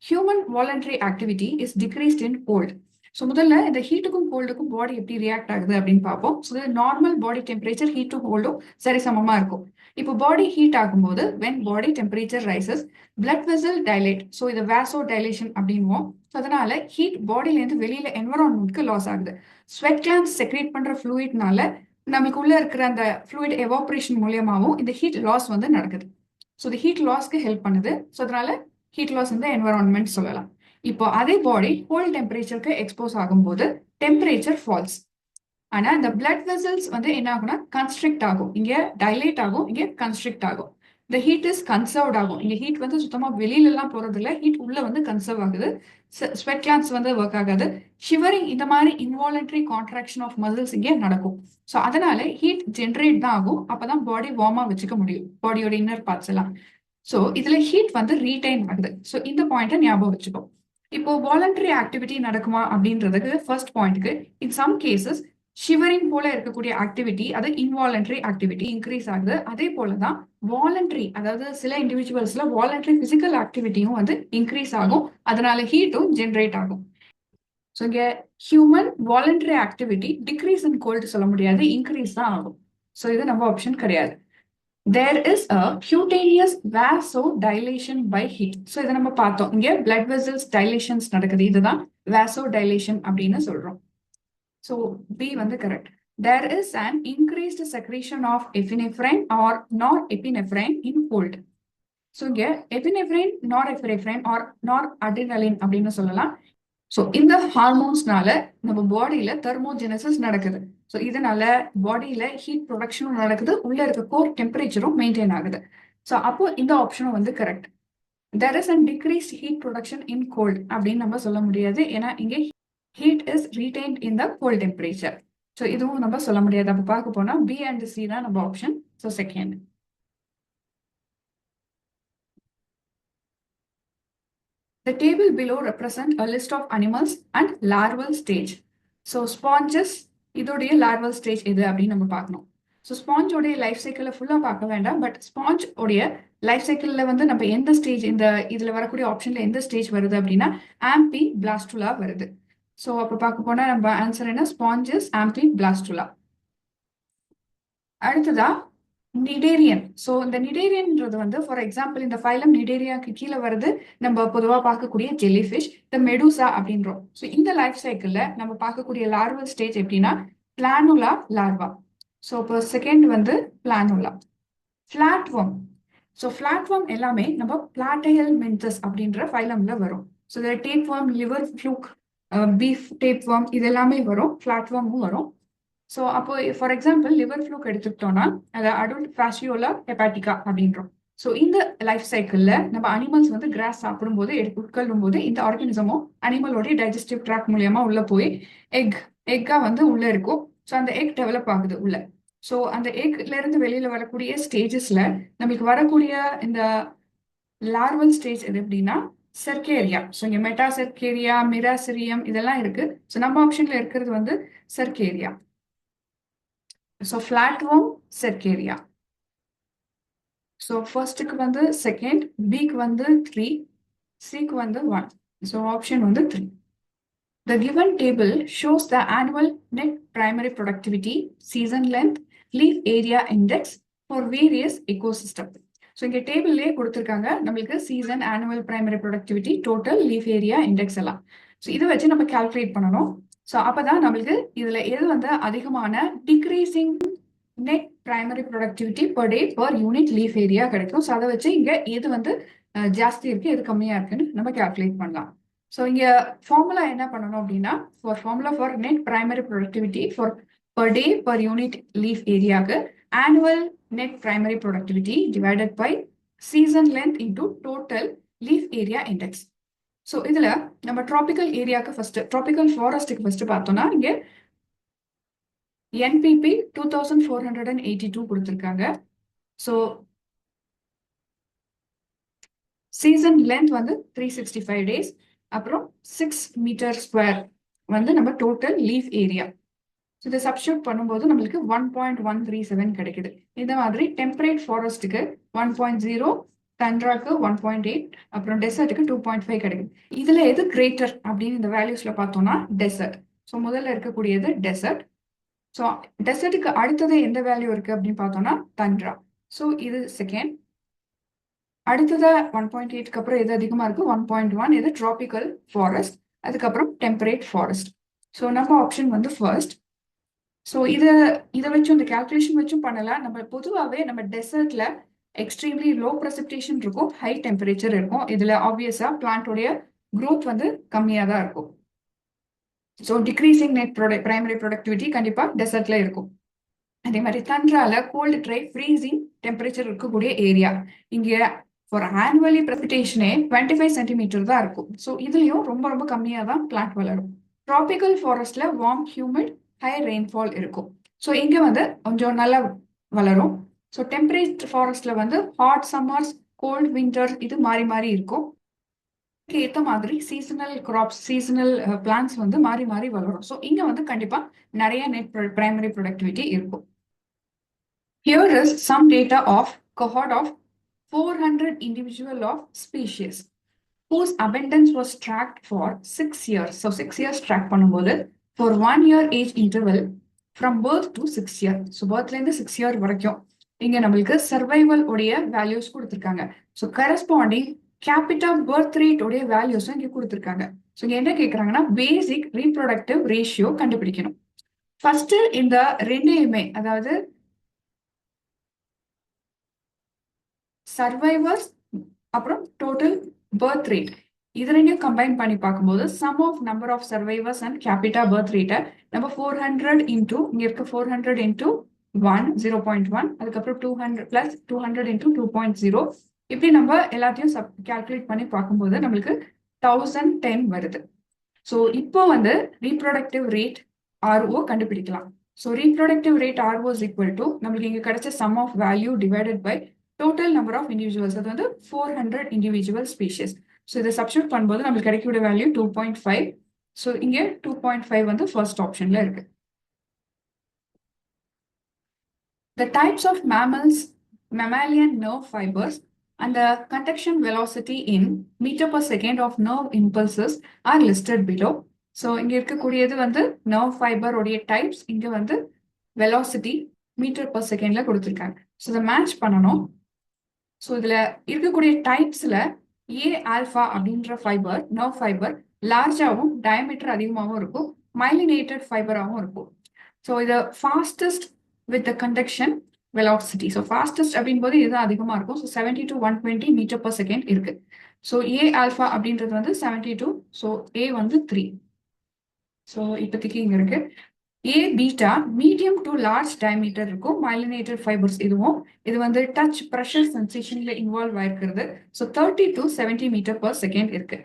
Human voluntary activity is decreased in cold. So முதல்ல இந்த ஹீட்டுக்கும் கோல்டுக்கும் பாடி எப்படி ரியாக்ட் ஆகுது அப்படின்னு பார்ப்போம். ஸோ நார்மல் பாடி டெம்பரேச்சர் ஹீட்டும் கோல்டும் சரிசமமா இருக்கும். இப்போ பாடி ஹீட் ஆகும்போது when body temperature rises, blood vessel dilate. So இது வேசோ டைலேஷன் அப்படின்வோம். ஸோ அதனால ஹீட் பாடியிலேருந்து வெளியில என்வரான்மெண்ட்க்கு லாஸ் ஆகுது. ஸ்வெட் கிளான்ஸ் செக்ரேட் பண்ற ஃப்ளூயிட்னால நமக்குள்ள இருக்கிற அந்த ஃப்ளூயிட் எவாபரேஷன் மூலியமாகவும் இந்த ஹீட் லாஸ் வந்து நடக்குது. ஸோ இந்த ஹீட் லாஸ்க்கு ஹெல்ப் பண்ணுது. ஸோ அதனால ஹீட் லாஸ் இந்த என்வரான்மெண்ட் சொல்லலாம். இப்போ அதே பாடி ஹோல் டெம்பரேச்சருக்கு எக்ஸ்போஸ் ஆகும்போது டெம்பரேச்சர் ஃபால்ஸ். ஆனா இந்த பிளட் வெசல்ஸ் வந்து என்ன ஆகும்னா கன்ஸ்ட்ரிக்ட் ஆகும், இங்க டைலேட் ஆகும், இங்க கன்ஸ்ட்ரிக்ட் ஆகும். இந்த ஹீட் இஸ் கன்சர்வ்ட் ஆகும். இங்க ஹீட் வந்து சுத்தமா வெளியில எல்லாம் போறது இல்லை, ஹீட் உள்ள வந்து கன்சர்வ் ஆகுது. ஸ்வெட் கிளான்ஸ் வந்து ஒர்க் ஆகாது. ஷிவரிங், இந்த மாதிரி இன்வாலண்டரி கான்ட்ராக்ஷன் ஆஃப் மசில்ஸ் இங்கே நடக்கும். ஸோ அதனால ஹீட் ஜென்ரேட் தான் ஆகும். அப்பதான் பாடி வார்மா வச்சுக்க முடியும், பாடியோட இன்னர் பார்ட்ஸ் எல்லாம். ஸோ இதுல ஹீட் வந்து ரீடைன் ஆகுது. ஸோ இந்த பாயிண்ட்டை ஞாபகம் வச்சுக்கோ. இப்போ வாலண்டரி ஆக்டிவிட்டி நடக்குமா அப்படின்றதுக்கு ஃபர்ஸ்ட் பாயிண்ட்க்கு இன் சம் கேசஸ் ஷிவரிங் போல இருக்கக்கூடிய ஆக்டிவிட்டி அது இன்வாலண்டரி ஆக்டிவிட்டி இன்க்ரீஸ் ஆகுது. அதே போலதான் வாலண்டரி, அதாவது சில இண்டிவிஜுவல்ஸ்ல வாலண்டரி பிசிக்கல் ஆக்டிவிட்டியும் வந்து இன்க்ரீஸ் ஆகும். அதனால ஹீட்டும் ஜென்ரேட் ஆகும். ஸோ இங்க human voluntary activity decrease in cold சொல்ல முடியாது, இன்க்ரீஸ் தான் ஆகும். ஸோ இது நம்ம ஆப்ஷன் கிடையாது. There is a cutaneous vasodilation by heat. So இதை நம்ம பார்த்தோம், இங்க blood vessels dilations நடக்குது, இதுதான் vasodilation அப்படின்னு சொல்றோம். ஸோ பி வந்து correct. There is an increased secretion of epinephrine or norepinephrine in cold. So இங்க epinephrine, norepinephrine or noradrenaline அப்படின்னு சொல்லலாம். ஸோ இந்த ஹார்மோன்ஸ்னால நம்ம பாடியில தெர்மோஜெனசிஸ் நடக்குது. ஸோ இதனால பாடியில ஹீட் ப்ரொடக்ஷனும் நடக்குது, உள்ள இருக்க கோர் டெம்பரேச்சரும் மெயின்டைன் ஆகுது. ஸோ அப்போ இந்த ஆப்ஷனும் வந்து correct. There is a decreased heat production in cold அப்படின்னு நம்ம சொல்ல முடியாது, ஏன்னா இங்கே heat is retained in the cold temperature. So இதுவும் நம்ம சொல்ல முடியாது. அப்போ பார்க்க போனா பி அண்ட் சி தான் நம்ம option. So second. The table below represent a list of animals and larval stage. So sponges, இதோடைய larval stage எது அப்படின்னு நம்ம பார்க்கணும். ஸோ ஸ்பாஞ்சோடைய லைஃப் சைக்கிளை ஃபுல்லாக பார்க்க வேண்டாம், பட் ஸ்பாஞ்ச் உடைய லைஃப் சைக்கிளில் வந்து நம்ம எந்த ஸ்டேஜ், இந்த இதில் வரக்கூடிய ஆப்ஷனில் எந்த ஸ்டேஜ் வருது அப்படின்னா ஆம்பி பிளாஸ்டுலா வருது. ஸோ அப்போ பார்க்க போனால் நம்ம ஆன்சர் என்ன, ஸ்பாஞ்சஸ் ஆம்பி பிளாஸ்டுலா. அடுத்ததா நிடேரியன். ஸோ இந்த நிடேரியன்ன்றது வந்து ஃபார் எக்ஸாம்பிள் இந்த ஃபைலம் நிடேரியாக்கு கீழே வருது நம்ம பொதுவாக பார்க்கக்கூடிய ஜெல்லிஃபிஷ் இந்த மெடூசா அப்படின்றோம். ஸோ இந்த லைஃப் சைக்கிளில் நம்ம பார்க்கக்கூடிய லார்வல் ஸ்டேஜ் எப்படின்னா பிளானுலா லார்வா. ஸோ இப்போ செகண்ட் வந்து பிளானுலா. ஃபிளாட்வம். ஸோ ஃபிளாட்வம் எல்லாமே நம்ம பிளாட்டையல் மென்தஸ் அப்படின்ற ஃபைலம்ல வரும். ஸோ இதில் டேப்வார்ம், லிவர் ஃப்ளூக், பீஃப் டேப்வார்ம் இது எல்லாமே வரும். ஃபிளாட்வார்மும் வரும். ஸோ அப்போ ஃபார் எக்ஸாம்பிள் லிவர் ஃப்ளூக் எடுத்துக்கிட்டோம்னா அதை அடல்ட் ஃபேஷியோலா ஹெப்பாட்டிகா அப்படின்றோம். ஸோ இந்த லைஃப் சைக்கிளில் நம்ம அனிமல்ஸ் வந்து கிராஸ் சாப்பிடும்போது உட்கொள்ளும் போது இந்த ஆர்கானிசமும் அனிமலோடைய டைஜஸ்டிவ் ட்ராக் மூலியமா உள்ள போய் எக்கா வந்து உள்ள இருக்கும். ஸோ அந்த எக் டெவலப் ஆகுது உள்ள. ஸோ அந்த எக்ல இருந்து வெளியில வரக்கூடிய ஸ்டேஜஸ்ல நம்மளுக்கு வரக்கூடிய இந்த லார்வல் ஸ்டேஜ் எது எப்படின்னா செர்கேரியா. ஸோ இங்கே மெட்டாசெர்கேரியா, மிராசிரியம் இதெல்லாம் இருக்கு. ஸோ நம்ம ஆப்ஷன்ல இருக்கிறது வந்து செர்கேரியா. So ஃபிளாட்வார்ம், cercaria. ஸோ ஃபர்ஸ்ட்டுக்கு வந்து செகண்ட், பிக்கு வந்து 3, சிக்கு வந்து 1. ஸோ ஆப்ஷன் வந்து 3. The given table shows the annual net primary productivity, season length, leaf area index for various ecosystem. So இங்கே டேபிள்லேயே கொடுத்துருக்காங்க நம்மளுக்கு season, annual primary productivity, total, leaf area index எல்லாம். ஸோ இதை வச்சு நம்ம கால்குலேட் பண்ணணும். ஸோ அப்பதான் நம்மளுக்கு இதுல எது வந்து அதிகமான decreasing net primary productivity per day per unit leaf area கிடைக்கும். ஸோ அதை வச்சு இங்க எது வந்து ஜாஸ்தி இருக்கு எது கம்மியா இருக்குன்னு நம்ம கால்குலேட் பண்ணலாம். ஸோ இங்க ஃபார்முலா என்ன பண்ணணும் அப்படின்னா formula for net primary productivity for per day per unit leaf ஏரியாவுக்கு annual net primary productivity divided by season length into total leaf area index. So இதுல நம்ம ட்ராபிக்கல் ஏரியாவுக்கு ஃபர்ஸ்ட், ட்ராபிக்கல் ஃபாரஸ்ட்டுக்கு ஃபர்ஸ்ட் பார்த்தோம்னா இங்க NPP 2482 கொடுத்துருக்காங்க. ஸோ சீசன் லென்த் வந்து 365 days, அப்புறம் 6 metre square வந்து நம்ம டோட்டல் லீஃப் ஏரியா. ஸோ இதை சப்ஸ்டியூட் பண்ணும்போது நம்மளுக்கு 1.137 கிடைக்குது. இந்த மாதிரி டெம்பரேட் ஃபாரஸ்ட்டுக்கு 1.0, தண்ட்ராக்கு 1.8, அப்புறம் டெசர்ட்டுக்கு 2.5 கிடைக்குது. இதுல எது கிரேட்டர் அப்படின்னு இந்த வேல்யூஸ்ல பார்த்தோம்னா டெசர்ட். ஸோ முதல்ல இருக்கக்கூடியது டெசர்ட். ஸோ டெசர்ட்டுக்கு அடுத்தது எந்த வேல்யூ இருக்கு அப்படின்னு பார்த்தோம்னா தண்ட்ரா. ஸோ இது செகண்ட். அடுத்தது 1.8க்கு அப்புறம் எது அதிகமா இருக்கு 1.1, இது ட்ராபிக்கல் ஃபாரஸ்ட், அதுக்கப்புறம் டெம்பரேட் ஃபாரஸ்ட். ஸோ நம்ம ஆப்ஷன் வந்து ஃபர்ஸ்ட். ஸோ இதை வச்சும் இந்த கால்குலேஷன் வச்சும் பண்ணலாம். நம்ம பொதுவாகவே நம்ம டெசர்ட்ல எக்ஸ்ட்ரீம்லி லோ ப்ரெசிபிடேஷன் இருக்கும், ஹை டெம்பரேச்சர் இருக்கும். இதுல ஆப்வியஸா பிளான்டோடைய க்ரோத் வந்து கம்மியாக தான் இருக்கும். So decreasing net primary productivity கண்டிப்பா டெசர்ட்ல இருக்கும். அதே மாதிரி தண்ட்ரால கோல்டு ட்ரை ஃப்ரீசிங் டெம்பரேச்சர் இருக்கக்கூடிய ஏரியா. இங்க ஃபார் ஆனுவலி ப்ரெசிபிடேஷனே 25 சென்டிமீட்டர் தான் இருக்கும். ஸோ இதுலயும் ரொம்ப ரொம்ப கம்மியாக தான் பிளான்ட் வளரும். ட்ராபிக்கல் ஃபாரஸ்ட்ல வார்ம், ஹியூமிட், ஹை ரெயின்ஃபால் இருக்கும். ஸோ இங்க வந்து கொஞ்சம் நல்லா வளரும். ஸோ டெம்பரேட் ஃபாரஸ்ட்ல வந்து ஹாட் சம்மர்ஸ், கோல்ட் விண்டர் இது மாறி மாறி இருக்கும். ஏற்ற மாதிரி சீசனல் கிராப்ஸ், சீசனல் பிளான்ஸ் வந்து மாறி மாறி வளரும். ஸோ இங்க வந்து கண்டிப்பா நிறைய நெட் பிரைமரி ப்ரொடக்டிவிட்டி இருக்கும். Here is some data of cohort of 400 individual of species whose abundance was tracked for 6 years. So 6 years track பண்ணும்போது for 1 year age interval from birth to 6 year. So birthல இருந்து 6 year வரைக்கும் இங்க நம்மளுக்கு survival உடைய values கொடுத்திருக்காங்க. So corresponding capita birth rate உடைய வேல்யூஸும் இங்க கொடுத்திருக்காங்க. ஸோ இங்க என்ன கேட்கறாங்கன்னா பேசிக் ரீப்ரொடக்டிவ் ரேஷியோ கண்டுபிடிக்கணும். ஃபர்ஸ்ட் இந்த ரெண்டையுமே, அதாவது சர்வைவர்ஸ் அப்புறம் டோட்டல் பர்த் ரேட், இது ரெண்டையும் கம்பைன் பண்ணி பார்க்கும்போது sum of number of survivors and capita birth ரேட்டை நம்ம 400 இன்டூ இங்க இருக்க 400 இன்டூ 1 0.1, அதுக்கப்புறம் 200 பிளஸ் 200 இன்டூ 2.0, இப்படி நம்ம எல்லாத்தையும் கால்குலேட் பண்ணி பார்க்கும்போது நம்மளுக்கு 1010 வருது. ஸோ இப்போ வந்து ரீப்ரொடக்டிவ் ரேட் RO கண்டுபிடிக்கலாம். So reproductive rate RO is equal to நம்மளுக்கு இங்க கிடைச்ச sum of value divided by total number of individuals, அது வந்து 400 இண்டிவிஜுவல் ஸ்பீஷிஸ். ஸோ இதை சப்ஸ்டியூட் பண்ணும்போது நம்மளுக்கு கிடைக்கக்கூடிய வேல்யூ 2.5. ஸோ இங்க 2.5 வந்து ஃபர்ஸ்ட் ஆப்ஷன்ல இருக்கு. The types of mammals, mammalian nerve fibers and the conduction velocity in meter per second of nerve impulses are listed below. So இங்க இருக்கக்கூடியது வந்து nerve fiber உடைய types, இங்க வந்து velocity மீட்டர் per செகண்ட்ல கொடுத்துருக்காங்க. ஸோ இதை மேட்ச் பண்ணணும். ஸோ இதுல இருக்கக்கூடிய டைப்ஸ்ல ஏ ஆல்ஃபா அப்படின்ற ஃபைபர் நர்வ் ஃபைபர் லார்ஜாகவும் டயமீட்டர் அதிகமாகவும் இருக்கும், மைலினேட்டட் ஃபைபராகவும் இருக்கும். ஸோ இது fastest with the conduction velocity. So fastest அப்படின்போது இதுதான் அதிகமாக இருக்கும். So 70 to 120 metre per second இருக்கு. ஸோ ஏ ஆல்ஃபா அப்படின்றது வந்து 72. ஸோ ஏ வந்து 3. ஸோ இப்போதைக்கு இங்க இருக்கு. A beta medium to large diameter இருக்கும், மைலினேட்டட் ஃபைபர்ஸ் இதுவும். இது வந்து டச் ப்ரெஷர் சென்சேஷன்ல இன்வால்வ் ஆயிருக்கிறது. So 30 to 70 metre per second இருக்கு.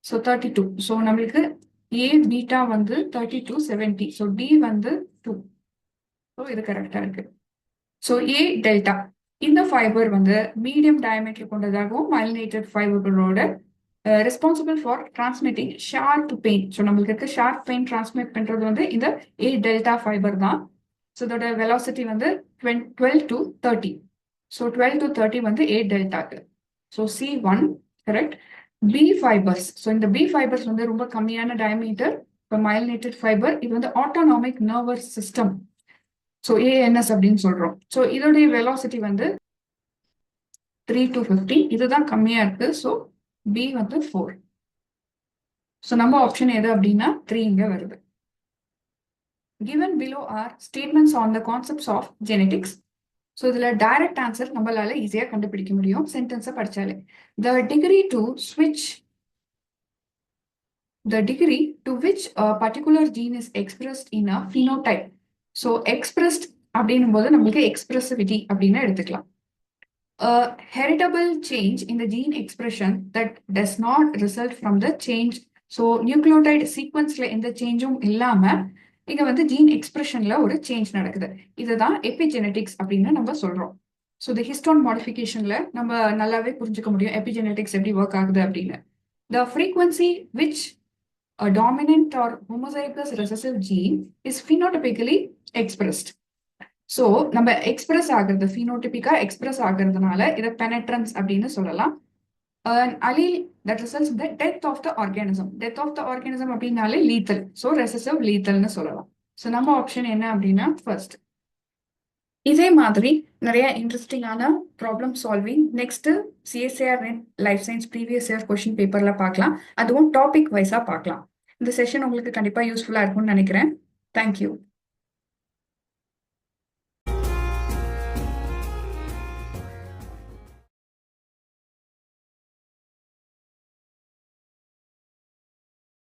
ஸோ 32. ஸோ நம்மளுக்கு ஏ பீட்டா வந்து 30 to 70. ஸோ டி வந்து 2. ஸோ இது கரெக்டா இருக்கு. ஸோ ஏ டெல்டா இந்த ஃபைபர் வந்து மீடியம் டயமீட்டர் கொண்டதாகவும் மைலினேட்டட் ஃபைபர்களோட responsible for transmitting sharp pain. So நம்மளுக்கு இருக்க ஷார்ப் பெயின் டிரான்ஸ்மிட் பண்றது வந்து இந்த ஏ டெல்டா ஃபைபர் தான். ஸோ இதோட வெலாசிட்டி வந்து 12 to 30. ஸோ 12 to 30 வந்து ஏ டெல்டாக்கு. So C1 correct. B fibres. So இந்த பி ஃபைபர்ஸ் வந்து ரொம்ப கம்மியான டயமீட்டர், இப்போ மைலினேட்டட் ஃபைபர். இது வந்து autonomic nervous system. So ANS அப்படின்னு சொல்றோம். ஸோ இதோடைய வெலாசிட்டி வந்து 3 to 15. இதுதான் கம்மியா இருக்கு. ஸோ பி வந்து 4. ஸோ நம்ம ஆப்ஷன் எது அப்படின்னா 3 இங்க வருது. Given below are statements on the concepts of genetics. So இதுல டைரக்ட் ஆன்சர் நம்மளால ஈஸியா கண்டுபிடிக்க முடியும் சென்டென்ஸை படிச்சாலே. The degree to which a particular gene is expressed in a phenotype. So expressed அப்படின்னும் போது நம்மளுக்கு எக்ஸ்பிரசிவிட்டி அப்படின்னு எடுத்துக்கலாம். A heritable change in the gene expression that does not result from the change. So nucleotide சீக்வன்ஸ்ல எந்த சேஞ்சும் இல்லாம இங்க வந்து ஜீன் எக்ஸ்பிரஷன்ல ஒரு சேஞ்ச் நடக்குது. இதுதான் எபிஜெனடிக்ஸ் அப்படின்னு நம்ம சொல்றோம். ஸோ இந்த ஹிஸ்டோன் மாடிஃபிகேஷன்ல நம்ம நல்லாவே புரிஞ்சுக்க முடியும் எபிஜெனடிக்ஸ் எப்படி ஒர்க் ஆகுது அப்படின்னு. The frequency which a dominant or homozygous recessive gene is phenotypically expressed. So நம்ம எக்ஸ்பிரஸ் ஆகுறது phenotypic-ஆ எக்ஸ்பிரஸ் ஆகுறதுனால இதை பெனட்ரன்ஸ் அப்படின்னு சொல்லலாம். An allele that results in the death of the organism. Death of the organism அப்படின்னாலே lethal. ஸோ recessive lethalன்னு சொல்லலாம். So நம்ம option என்ன அப்படின்னா ஃபர்ஸ்ட். இதே மாதிரி நிறைய இன்ட்ரெஸ்டிங்கான problem solving next CSIR life science previous year question பேப்பர்ல பார்க்கலாம். அதுவும் டாபிக் வைஸா பார்க்கலாம். இந்த செஷன் உங்களுக்கு கண்டிப்பா யூஸ்ஃபுல்லா இருக்கும்னு நினைக்கிறேன். தேங்க்யூ.